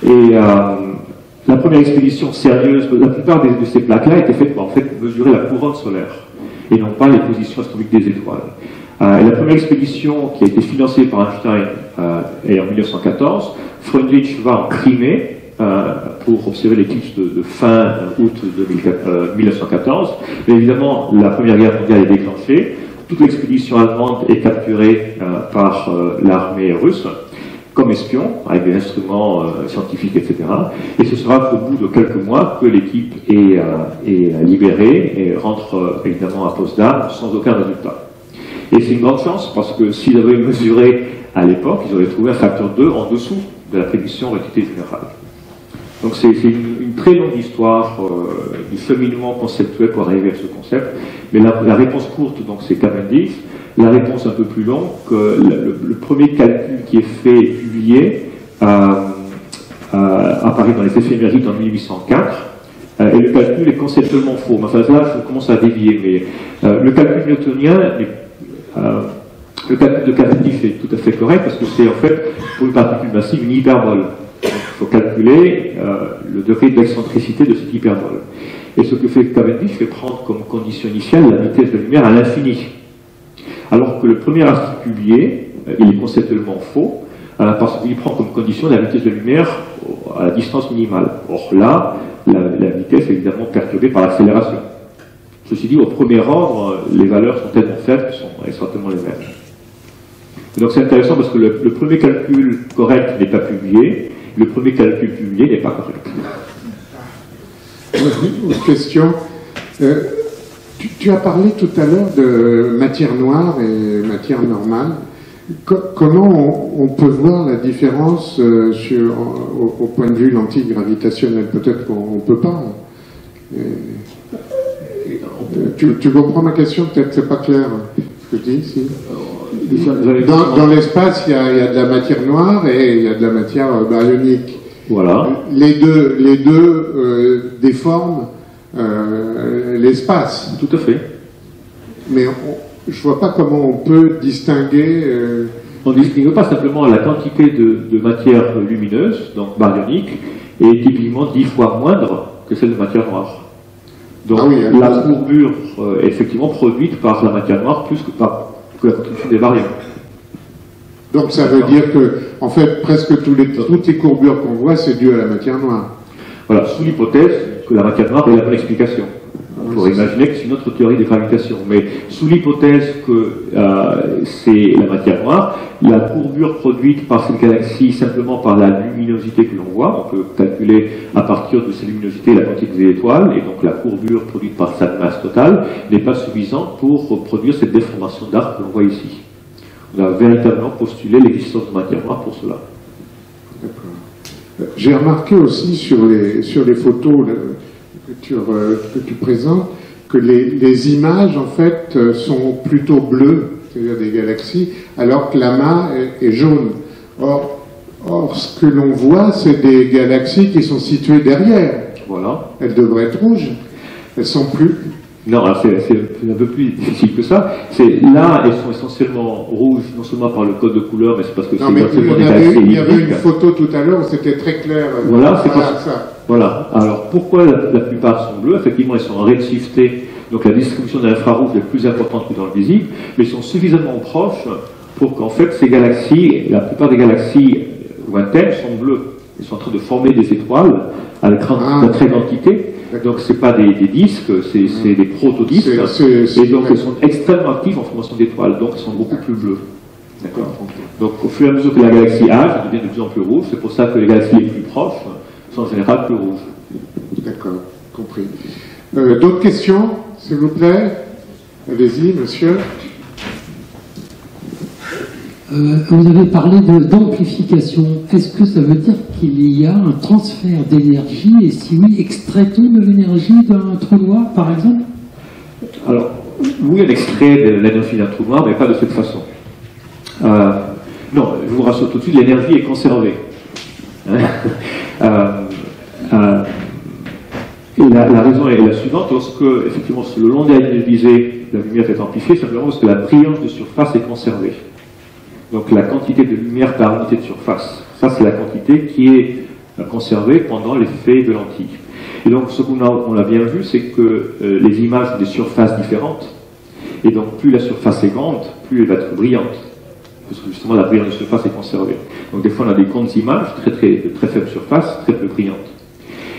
Et la première expédition sérieuse, la plupart de ces plaques-là étaient faites pour en fait mesurer la couronne solaire, et non pas les positions astronomiques des étoiles. Et la première expédition qui a été financée par Einstein est en 1914. Freundlich va en Crimée pour observer l'éclipse de fin août 1914. Mais évidemment, la Première Guerre mondiale est déclenchée. Toute l'expédition allemande est capturée par l'armée russe comme espion, avec des instruments scientifiques, etc. Et ce sera qu'au bout de quelques mois que l'équipe est libérée et rentre évidemment à Potsdam sans aucun résultat. Et c'est une grande chance parce que s'ils avaient mesuré à l'époque, ils auraient trouvé un facteur 2 en dessous de la prédiction relativité générale. Donc c'est une très longue histoire du cheminement conceptuel pour arriver à ce concept. Mais la réponse courte, donc, c'est Cavendish. La réponse un peu plus longue, que le premier calcul qui est fait et publié apparaît dans les éphémérides en 1804. Et le calcul est conceptuellement faux. Enfin, là, je commence à dévier. Mais le calcul newtonien, le calcul de Cavendish est tout à fait correct parce que c'est en fait, pour une particule massive, une hyperbole. Il faut calculer le degré d'excentricité de cette hyperbole. Et ce que fait Cavendish, fait prendre comme condition initiale la vitesse de la lumière à l'infini. Alors que le premier article publié, il est conceptuellement faux, parce qu'il prend comme condition la vitesse de la lumière à la distance minimale. Or là, la vitesse est évidemment perturbée par l'accélération. Ceci dit, au premier ordre, les valeurs sont tellement faibles qu'elles sont exactement les mêmes. Et donc c'est intéressant parce que le premier calcul correct n'est pas publié, le premier calcul publié n'est pas correct. Une question. Tu as parlé tout à l'heure de matière noire et matière normale. Comment on peut voir la différence au point de vue l'antigravitationnel? Peut-être qu'on ne peut pas. Tu comprends ma question? Peut-être c'est pas clair ce que je dis ici. Dans l'espace, il y a de la matière noire et il y a de la matière baryonique. Voilà. Les deux déforment l'espace. Tout à fait. Mais je ne vois pas comment on peut distinguer... On ne distingue pas simplement la quantité de matière lumineuse, donc baryonique, est typiquement 10 fois moindre que celle de matière noire. Donc la courbure est effectivement produite par la matière noire plus que la contribution des baryons. Donc ça veut dire que, en fait, presque toutes les courbures qu'on voit, c'est dû à la matière noire. Voilà, sous l'hypothèse que la matière noire est la bonne explication. On pourrait imaginer que c'est une autre théorie des gravitations. Mais sous l'hypothèse que c'est la matière noire, la courbure produite par cette galaxie simplement par la luminosité que l'on voit, on peut calculer à partir de cette luminosité la quantité des étoiles, et donc la courbure produite par sa masse totale n'est pas suffisante pour produire cette déformation d'arc que l'on voit ici. On a véritablement postulé l'existence de matière noire pour cela. J'ai remarqué aussi sur les photos que tu présentes que les images en fait sont plutôt bleues c'est-à-dire des galaxies, alors que l'amas est jaune. Or, ce que l'on voit, c'est des galaxies qui sont situées derrière. Voilà. Elles devraient être rouges. Elles sont plus. Non, c'est un peu plus difficile que ça. Là, elles sont essentiellement rouges, non seulement par le code de couleur, mais c'est parce que c'est essentiellement des galaxies elliptiques. Il y avait une photo tout à l'heure où c'était très clair. Voilà, c'est ça. Voilà. Alors, pourquoi la plupart sont bleues? Effectivement, elles sont redshiftés, donc la distribution de l'infrarouge est plus importante que dans le visible, mais ils sont suffisamment proches pour qu'en fait, ces galaxies, la plupart des galaxies lointaines sont bleues. Elles sont en train de former des étoiles à la très grande quantité. Donc, ce n'est pas des disques, c'est des protodisques. Et donc, elles sont extrêmement actives en formation d'étoiles, donc elles sont beaucoup plus bleues. D'accord. Donc, au fur et à mesure que la galaxie âge, elle devient de plus en plus rouge. C'est pour ça que les galaxies les plus proches sont en général plus rouges. D'accord, compris. D'autres questions, s'il vous plaît? Allez-y, monsieur. Vous avez parlé d'amplification. Est-ce que ça veut dire qu'il y a un transfert d'énergie? Et si oui, extrait-on de l'énergie d'un trou noir, par exemple? Alors, oui, on extrait de l'énergie d'un trou noir, mais pas de cette façon. Non, je vous rassure tout de suite, l'énergie est conservée. Et la raison est la suivante: lorsque, effectivement, le long des lignes visées, la lumière est amplifiée, simplement parce que la brillance de surface est conservée. Donc la quantité de lumière par unité de surface, ça c'est la quantité qui est conservée pendant l'effet de lentille. Et donc ce qu'on a bien vu, c'est que les images ont des surfaces différentes, et donc plus la surface est grande, plus elle va être brillante, parce que justement la brillance de surface est conservée. Donc des fois on a des grandes images, de très faible surface, très peu brillantes.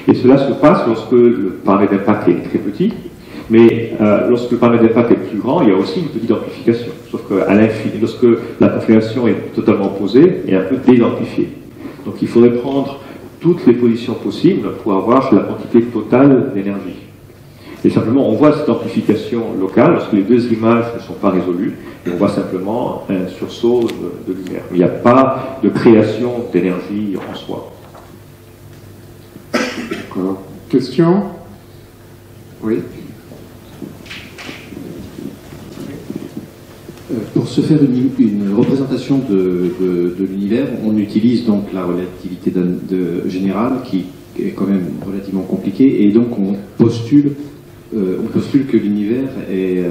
Et cela se passe lorsque le paramètre d'impact est très petit, mais lorsque le paramètre d'impact est plus grand, il y a aussi une petite amplification. Sauf qu'à l'infini, lorsque la configuration est totalement opposée, elle est un peu désamplifiée. Donc il faudrait prendre toutes les positions possibles pour avoir la quantité totale d'énergie. Et simplement, on voit cette amplification locale lorsque les deux images ne sont pas résolues, et on voit simplement un sursaut de lumière. Il n'y a pas de création d'énergie en soi. D'accord. Question? Oui. Pour se faire une représentation de l'univers, on utilise donc la relativité générale, qui est quand même relativement compliquée, et donc on postule que l'univers est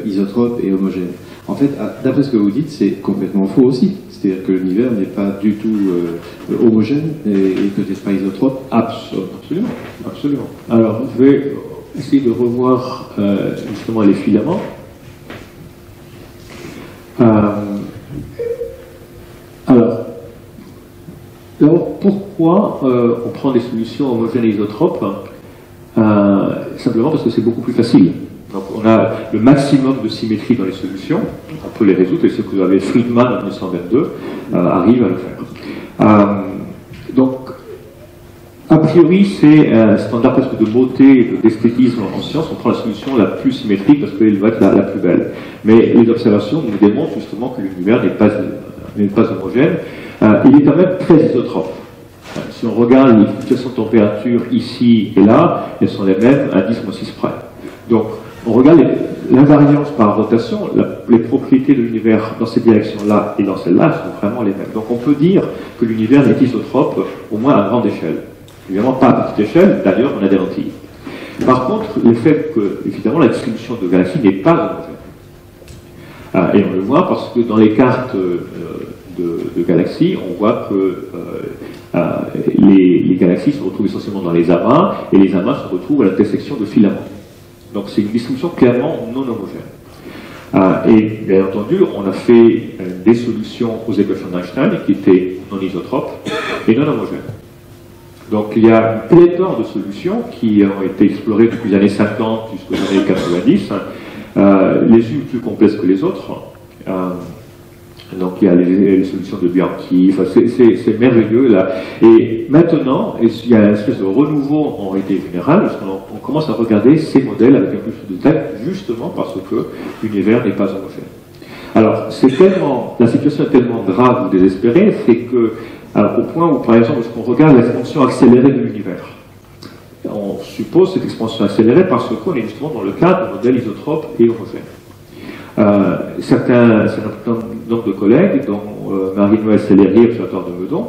isotrope et homogène. En fait, d'après ce que vous dites, c'est complètement faux aussi. C'est-à-dire que l'univers n'est pas du tout homogène et peut-être pas isotrope. Absolument, absolument. Alors, je vais essayer de revoir justement les filaments. Alors, pourquoi on prend des solutions homogènes et isotropes? Simplement parce que c'est beaucoup plus facile. Donc on a le maximum de symétrie dans les solutions, on peut les résoudre, et ce que vous avez Friedman en 1922 arrive à le faire. Donc, a priori, c'est un standard presque de beauté, d'esthétisme en science. On prend la solution la plus symétrique parce qu'elle va être la plus belle. Mais les observations nous démontrent justement que l'univers n'est pas homogène. Il est quand même très isotrope. Si on regarde les fluctuations de température ici et là, elles sont les mêmes à 10-6 près. Donc, on regarde l'invariance par rotation, les propriétés de l'univers dans cette direction-là et dans celle-là sont vraiment les mêmes. Donc, on peut dire que l'univers est isotrope au moins à grande échelle. Évidemment, pas à petite échelle, d'ailleurs, on a des lentilles. Par contre, le fait que, évidemment, la distribution de galaxies n'est pas homogène. Et on le voit parce que dans les cartes de galaxies, on voit que les galaxies se retrouvent essentiellement dans les amas, et les amas se retrouvent à l'intersection de filaments. Donc c'est une distribution clairement non homogène. Et bien entendu, on a fait des solutions aux équations d'Einstein qui étaient non isotropes et non homogènes. Donc il y a une pléthore de solutions qui ont été explorées depuis les années 50 jusqu'aux années 90, les unes plus complexes que les autres. Donc il y a les solutions de Bianchi, enfin, c'est merveilleux là. Et maintenant, il y a une espèce de renouveau en réalité générale, parce qu'on commence à regarder ces modèles avec un peu plus de détail, justement parce que l'univers n'est pas homogène. Alors, la situation est tellement grave ou désespérée, c'est que, au point où, par exemple, lorsqu'on regarde l'expansion accélérée de l'univers, on suppose cette expansion accélérée parce qu'on est justement dans le cadre de modèles isotropes et homogènes. Certains nombre de collègues, dont Marie-Noël Sellery, observateur de Meudon,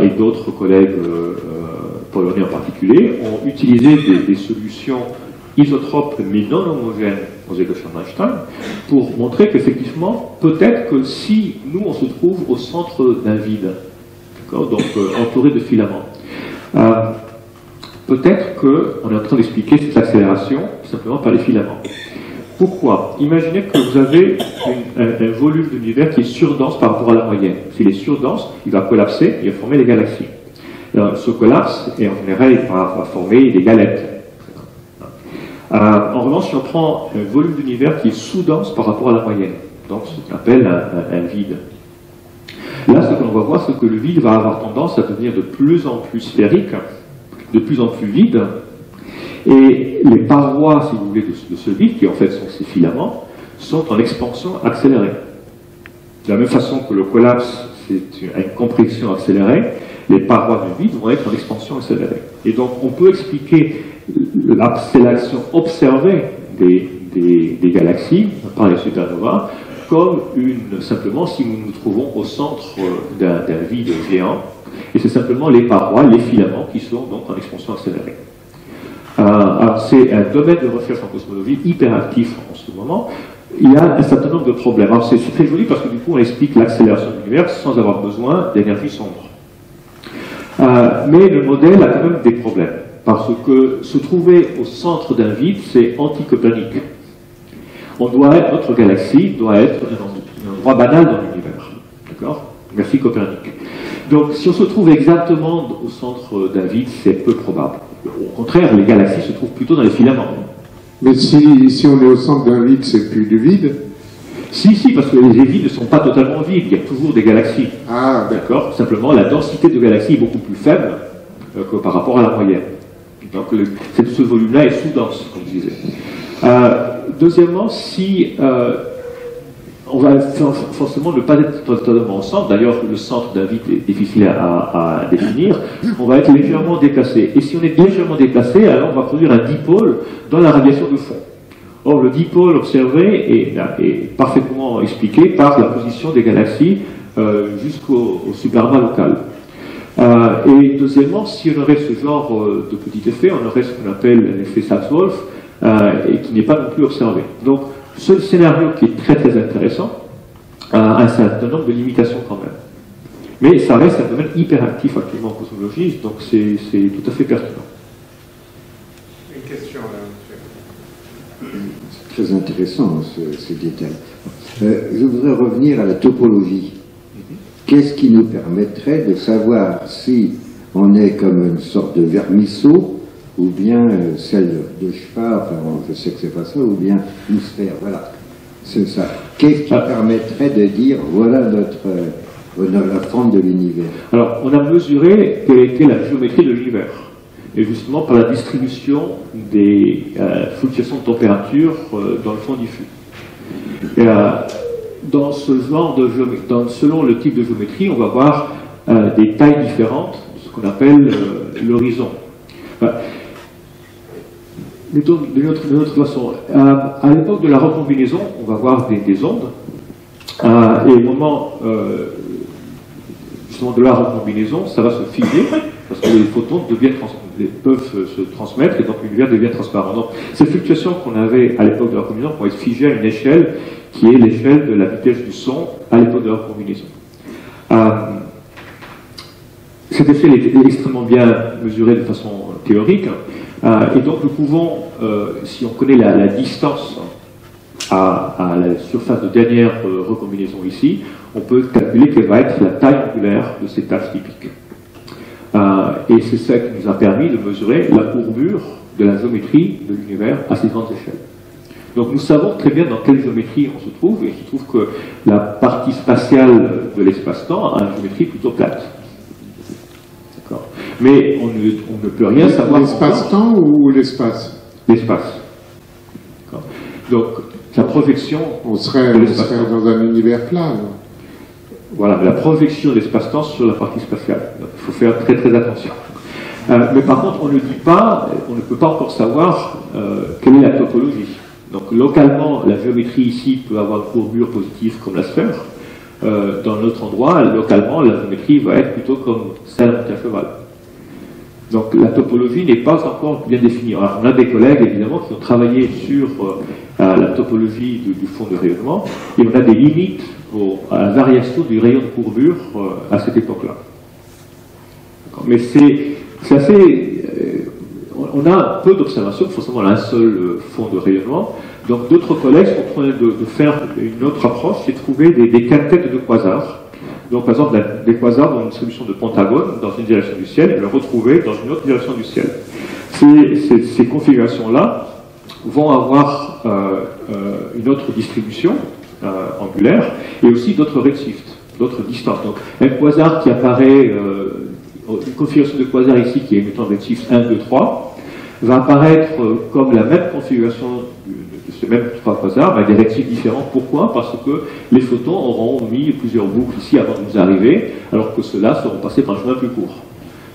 et d'autres collègues polonais en particulier, ont utilisé des solutions isotropes mais non homogènes aux équations d'Einstein pour montrer qu'effectivement, peut-être que si nous on se trouve au centre d'un vide, donc entouré de filaments, peut-être qu'on est en train d'expliquer cette accélération simplement par les filaments. Pourquoi? Imaginez que vous avez un volume d'univers qui est surdense par rapport à la moyenne. S'il est surdense, il va collapser, il va former des galaxies. Alors, ce collapse, et en général, il va former des galettes. En revanche, si on prend un volume d'univers qui est sous-dense par rapport à la moyenne, donc ce qu'on appelle un vide. Là, ce que l'on va voir, c'est que le vide va avoir tendance à devenir de plus en plus sphérique, de plus en plus vide, et les parois, si vous voulez, de ce vide, qui en fait sont ces filaments, sont en expansion accélérée. De la même façon que le collapse, c'est une compression accélérée, les parois du vide vont être en expansion accélérée. Et donc, on peut expliquer l'accélération observée des galaxies par les supernovas comme simplement si nous nous trouvons au centre d'un vide géant, et c'est simplement les parois, les filaments qui sont donc en expansion accélérée. Alors c'est un domaine de recherche en cosmologie hyper actif en ce moment. Il y a un certain nombre de problèmes. Alors c'est très joli parce que du coup on explique l'accélération de l'univers sans avoir besoin d'énergie sombre. Mais le modèle a quand même des problèmes, parce que se trouver au centre d'un vide, c'est anti-copernique. Notre galaxie doit être un endroit banal dans l'univers. D'accord? Merci Copernic. Donc si on se trouve exactement au centre d'un vide, c'est peu probable. Au contraire, les galaxies se trouvent plutôt dans les filaments. Mais si on est au centre d'un vide, c'est plus du vide? Si, parce que les vides ne sont pas totalement vides, il y a toujours des galaxies. Ah, d'accord. Simplement, la densité de galaxies est beaucoup plus faible que par rapport à la moyenne. Donc, ce volume-là est sous-dense, comme je disais. Deuxièmement, si on va forcément ne pas être totalement au centre, d'ailleurs, le centre d'un vide est difficile à définir, on va être légèrement déplacé. Et si on est légèrement déplacé, alors on va produire un dipôle dans la radiation de fond. Or, le dipôle observé est parfaitement expliqué par la position des galaxies jusqu'au supernova local. Et deuxièmement, si on aurait ce genre de petit effet, on aurait ce qu'on appelle l'effet Sachs-Wolf, et qui n'est pas non plus observé. Donc, ce scénario qui est très très intéressant a un certain nombre de limitations quand même. Mais ça reste un domaine hyper actif actuellement en cosmologie, donc c'est tout à fait pertinent. Une question là. C'est très intéressant ce détail. Je voudrais revenir à la topologie. Qu'est-ce qui nous permettrait de savoir si on est comme une sorte de vermisseau, ou bien celle de cheval, enfin je sais que c'est pas ça, ou bien une sphère, voilà. C'est ça. Qu'est-ce qui permettrait de dire, voilà la forme de l'univers? Alors, on a mesuré quelle était la géométrie de l'univers, et justement par la distribution des fluctuations de température dans le fond diffus. Et, dans ce genre de géométrie, selon le type de géométrie, on va voir des tailles différentes de ce qu'on appelle l'horizon. De notre façon, à l'époque de la recombinaison, on va voir des ondes, et au moment justement de la recombinaison, ça va se figer, parce que les photons peuvent se transmettre, et donc l'univers devient transparent. Donc, ces fluctuations qu'on avait à l'époque de la recombinaison vont être figées à une échelle qui est l'échelle de la vitesse du son à l'époque de la recombinaison. Cette échelle est extrêmement bien mesurée de façon théorique, et donc nous pouvons, si on connaît la distance à la surface de dernière recombinaison ici, on peut calculer quelle va être la taille angulaire de ces taches typiques. Et c'est ça qui nous a permis de mesurer la courbure de la géométrie de l'univers à ces grandes échelles. Donc nous savons très bien dans quelle géométrie on se trouve, et il se trouve que la partie spatiale de l'espace-temps a une géométrie plutôt plate. D'accord. Mais on ne peut rien savoir. L'espace-temps ou l'espace? L'espace. D'accord. Donc la projection. On serait dans un univers plat. Alors. Voilà, la projection de l'espace-temps sur la partie spatiale. Donc, il faut faire très très attention. Mais par contre, on ne peut pas encore savoir quelle est la topologie. Donc localement, la géométrie ici peut avoir une courbure positive comme la sphère. Dans l'autre endroit, localement, la géométrie va être plutôt comme celle d'un cheval. Donc la topologie n'est pas encore bien définie. Alors, on a des collègues évidemment qui ont travaillé sur la topologie du fond de rayonnement, et on a des limites à la variation du rayon de courbure à cette époque-là. Mais c'est assez... on a peu d'observations, forcément un seul fond de rayonnement. Donc d'autres collègues sont en train de faire une autre approche, c'est de trouver des quintettes de quasars. Donc par exemple des quasars dans une solution de pentagone dans une direction du ciel, et le retrouver dans une autre direction du ciel. Ces configurations-là vont avoir une autre distribution angulaire, et aussi d'autres redshifts, d'autres distances. Donc un quasar qui apparaît, une configuration de quasar ici qui est émettant redshift 1, 2, 3, va apparaître comme la même configuration de ces mêmes trois quasars, mais des redshifts différents. Pourquoi? Parce que les photons auront mis plusieurs boucles ici avant de nous arriver, alors que ceux-là seront passés par un chemin plus court.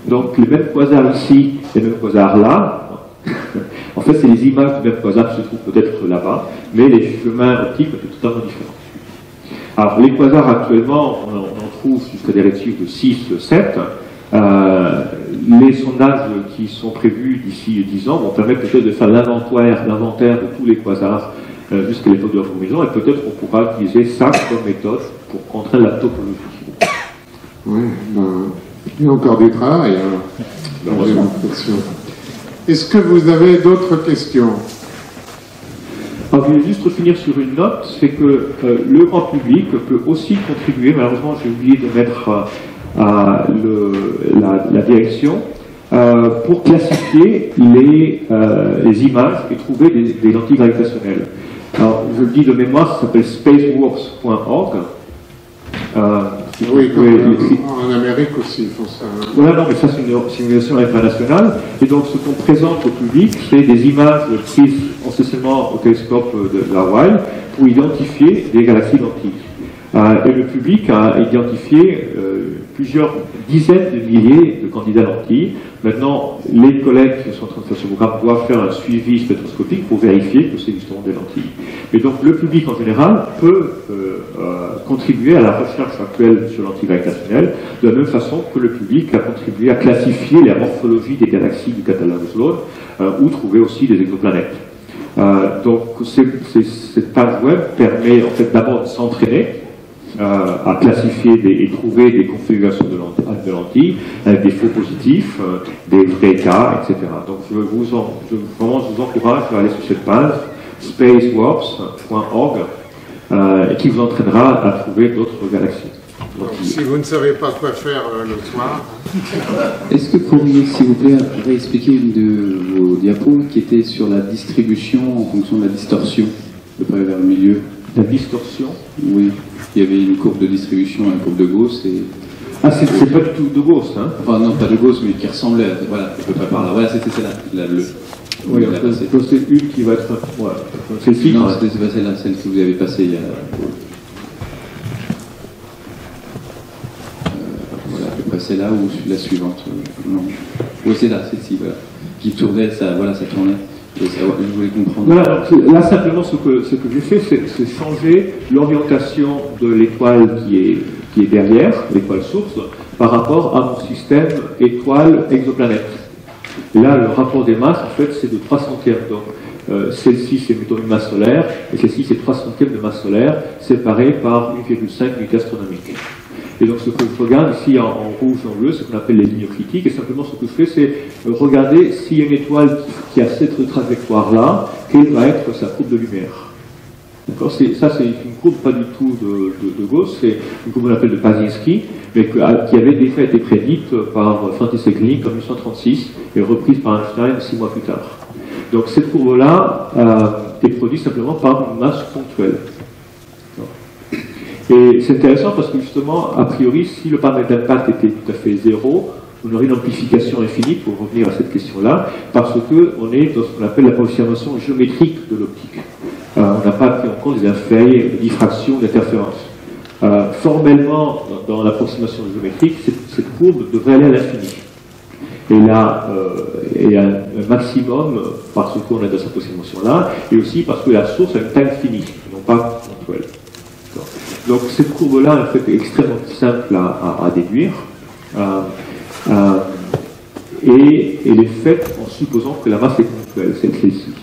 Donc les mêmes quasars ici, les mêmes quasars là, en fait c'est les images du même quasar qui se trouvent peut-être là-bas, mais les chemins optiques sont totalement différents. Alors les quasars actuellement, on en trouve jusqu'à des redshifts de 6, 7. Les sondages qui sont prévus d'ici 10 ans vont permettre peut-être de faire l'inventaire de tous les quasars jusqu'à l'époque de la combinaison, et peut-être on pourra utiliser ça comme méthode pour contraindre la topologie. Oui, il y a encore du travail. J'ai l'impression. Est-ce que vous avez d'autres questions? Alors, je vais juste finir sur une note, c'est que le grand public peut aussi contribuer. Malheureusement, j'ai oublié de mettre la direction pour classifier les images et trouver des lentilles gravitationnelles. Alors, je le dis de mémoire, ça s'appelle spaceworks.org. Oui, en Amérique aussi, ils font ça. Voilà, non, mais ça c'est une simulation internationale. Et donc, ce qu'on présente au public, c'est des images prises essentiellement au télescope de Hawaï pour identifier des galaxies lentilles. Et le public a identifié plusieurs dizaines de milliers de candidats lentilles. Maintenant, les collègues qui sont en train de faire ce programme doivent faire un suivi spectroscopique pour vérifier que c'est justement des lentilles. Mais donc, le public en général peut contribuer à la recherche actuelle sur lentilles gravitationnelles, de la même façon que le public a contribué à classifier la morphologie des galaxies du catalogue Sloan, ou trouver aussi des exoplanètes. Donc, cette page web permet en fait d'abord de s'entraîner à classifier et trouver des configurations de lentilles avec des faux positifs, des vrais cas, etc. Donc je vous encourage à aller sur cette page spaceworks.org qui vous entraînera à trouver d'autres galaxies. Donc, si vous ne savez pas quoi faire le soir... Est-ce que vous pourriez, s'il vous plaît, réexpliquer une de vos diapos qui était sur la distribution en fonction de la distorsion, de près vers le milieu? La distorsion? Oui. Il y avait une courbe de distribution, une courbe de Gauss et... Ah, c'est pas du tout de Gauss, hein? Enfin, non, pas de Gauss, mais qui ressemblait à... Voilà, à peu près par là. Voilà, c'était celle-là, le... Oui, c'est une qui va être... Voilà. Celle-ci? Non, c'était pas celle-là, celle que vous avez passée il y a... voilà, à peu près celle-là ou la suivante. Non. Oui, c'est là, celle-ci, voilà. Qui tournait, ça, voilà, ça tournait. Je voulais comprendre. Voilà, là simplement ce que j'ai fait, c'est changer l'orientation de l'étoile qui est derrière, l'étoile source, par rapport à mon système étoile exoplanète. Et là, le rapport des masses, en fait, c'est de 3 centièmes. Donc, celle-ci, c'est mettons une masse solaire, et celle-ci, c'est 3 centièmes de masse solaire, séparée par 1,5 unité astronomique. Et donc ce que je regarde ici en rouge et en bleu, c'est ce qu'on appelle les lignes critiques, et simplement ce que je fais, c'est regarder s'il y a une étoile qui a cette trajectoire-là, quelle va être sa courbe de lumière. D'accord? Ça, c'est une courbe pas du tout de Gauss, c'est une courbe qu'on appelle de Pazinski, mais qui avait déjà été prédite par Francis Eckling en 1936 et reprise par Einstein 6 mois plus tard. Donc cette courbe-là est produite simplement par une masse ponctuelle. Et c'est intéressant parce que justement, a priori, si le paramètre d'impact était tout à fait zéro, on aurait une amplification infinie pour revenir à cette question-là, parce qu'on est dans ce qu'on appelle l'approximation géométrique de l'optique. On n'a pas pris en compte des effets de diffraction, d'interférence. Formellement, dans l'approximation géométrique, cette courbe devrait aller à l'infini. est là et un maximum parce qu'on est dans cette dimension-là, et aussi parce que la source a une taille finie, non pas ponctuelle. Donc cette courbe-là, en fait, est extrêmement simple à déduire, et elle est faite en supposant que la masse est ponctuelle, c'est celle-ci.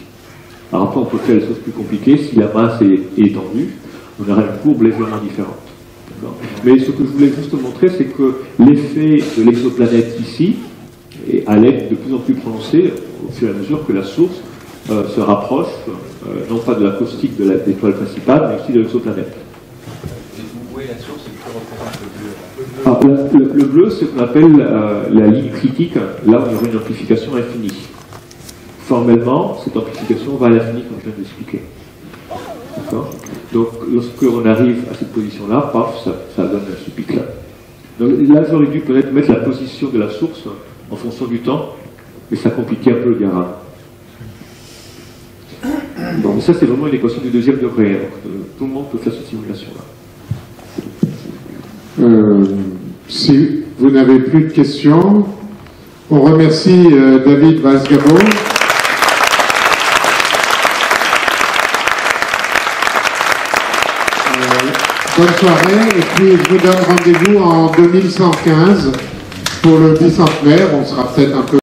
Alors après, on peut faire les choses plus compliquées. Si la masse est étendue, on aura une courbe légèrement différente. Mais ce que je voulais juste montrer, c'est que l'effet de l'exoplanète ici allait être de plus en plus prononcé au fur et à mesure que la source se rapproche, non pas de la caustique de l'étoile principale, mais aussi de l'exoplanète. Où est la source qui représente le bleu? Le bleu, c'est ce qu'on appelle la ligne critique, là où il y aura une amplification infinie. Formellement, cette amplification va à l'infini, comme je viens d'expliquer. D'accord? Donc, lorsque on arrive à cette position-là, paf, ça donne ce pic-là. Donc là, j'aurais dû peut-être mettre la position de la source en fonction du temps, mais ça compliquait un peu le diagramme. Bon, mais ça, c'est vraiment une équation du deuxième degré. Donc, tout le monde peut faire cette simulation-là. Si vous n'avez plus de questions, on remercie David Valls-Gabo. Bonne soirée, et puis je vous donne rendez-vous en 2115 pour le bicentenaire. On sera peut-être un peu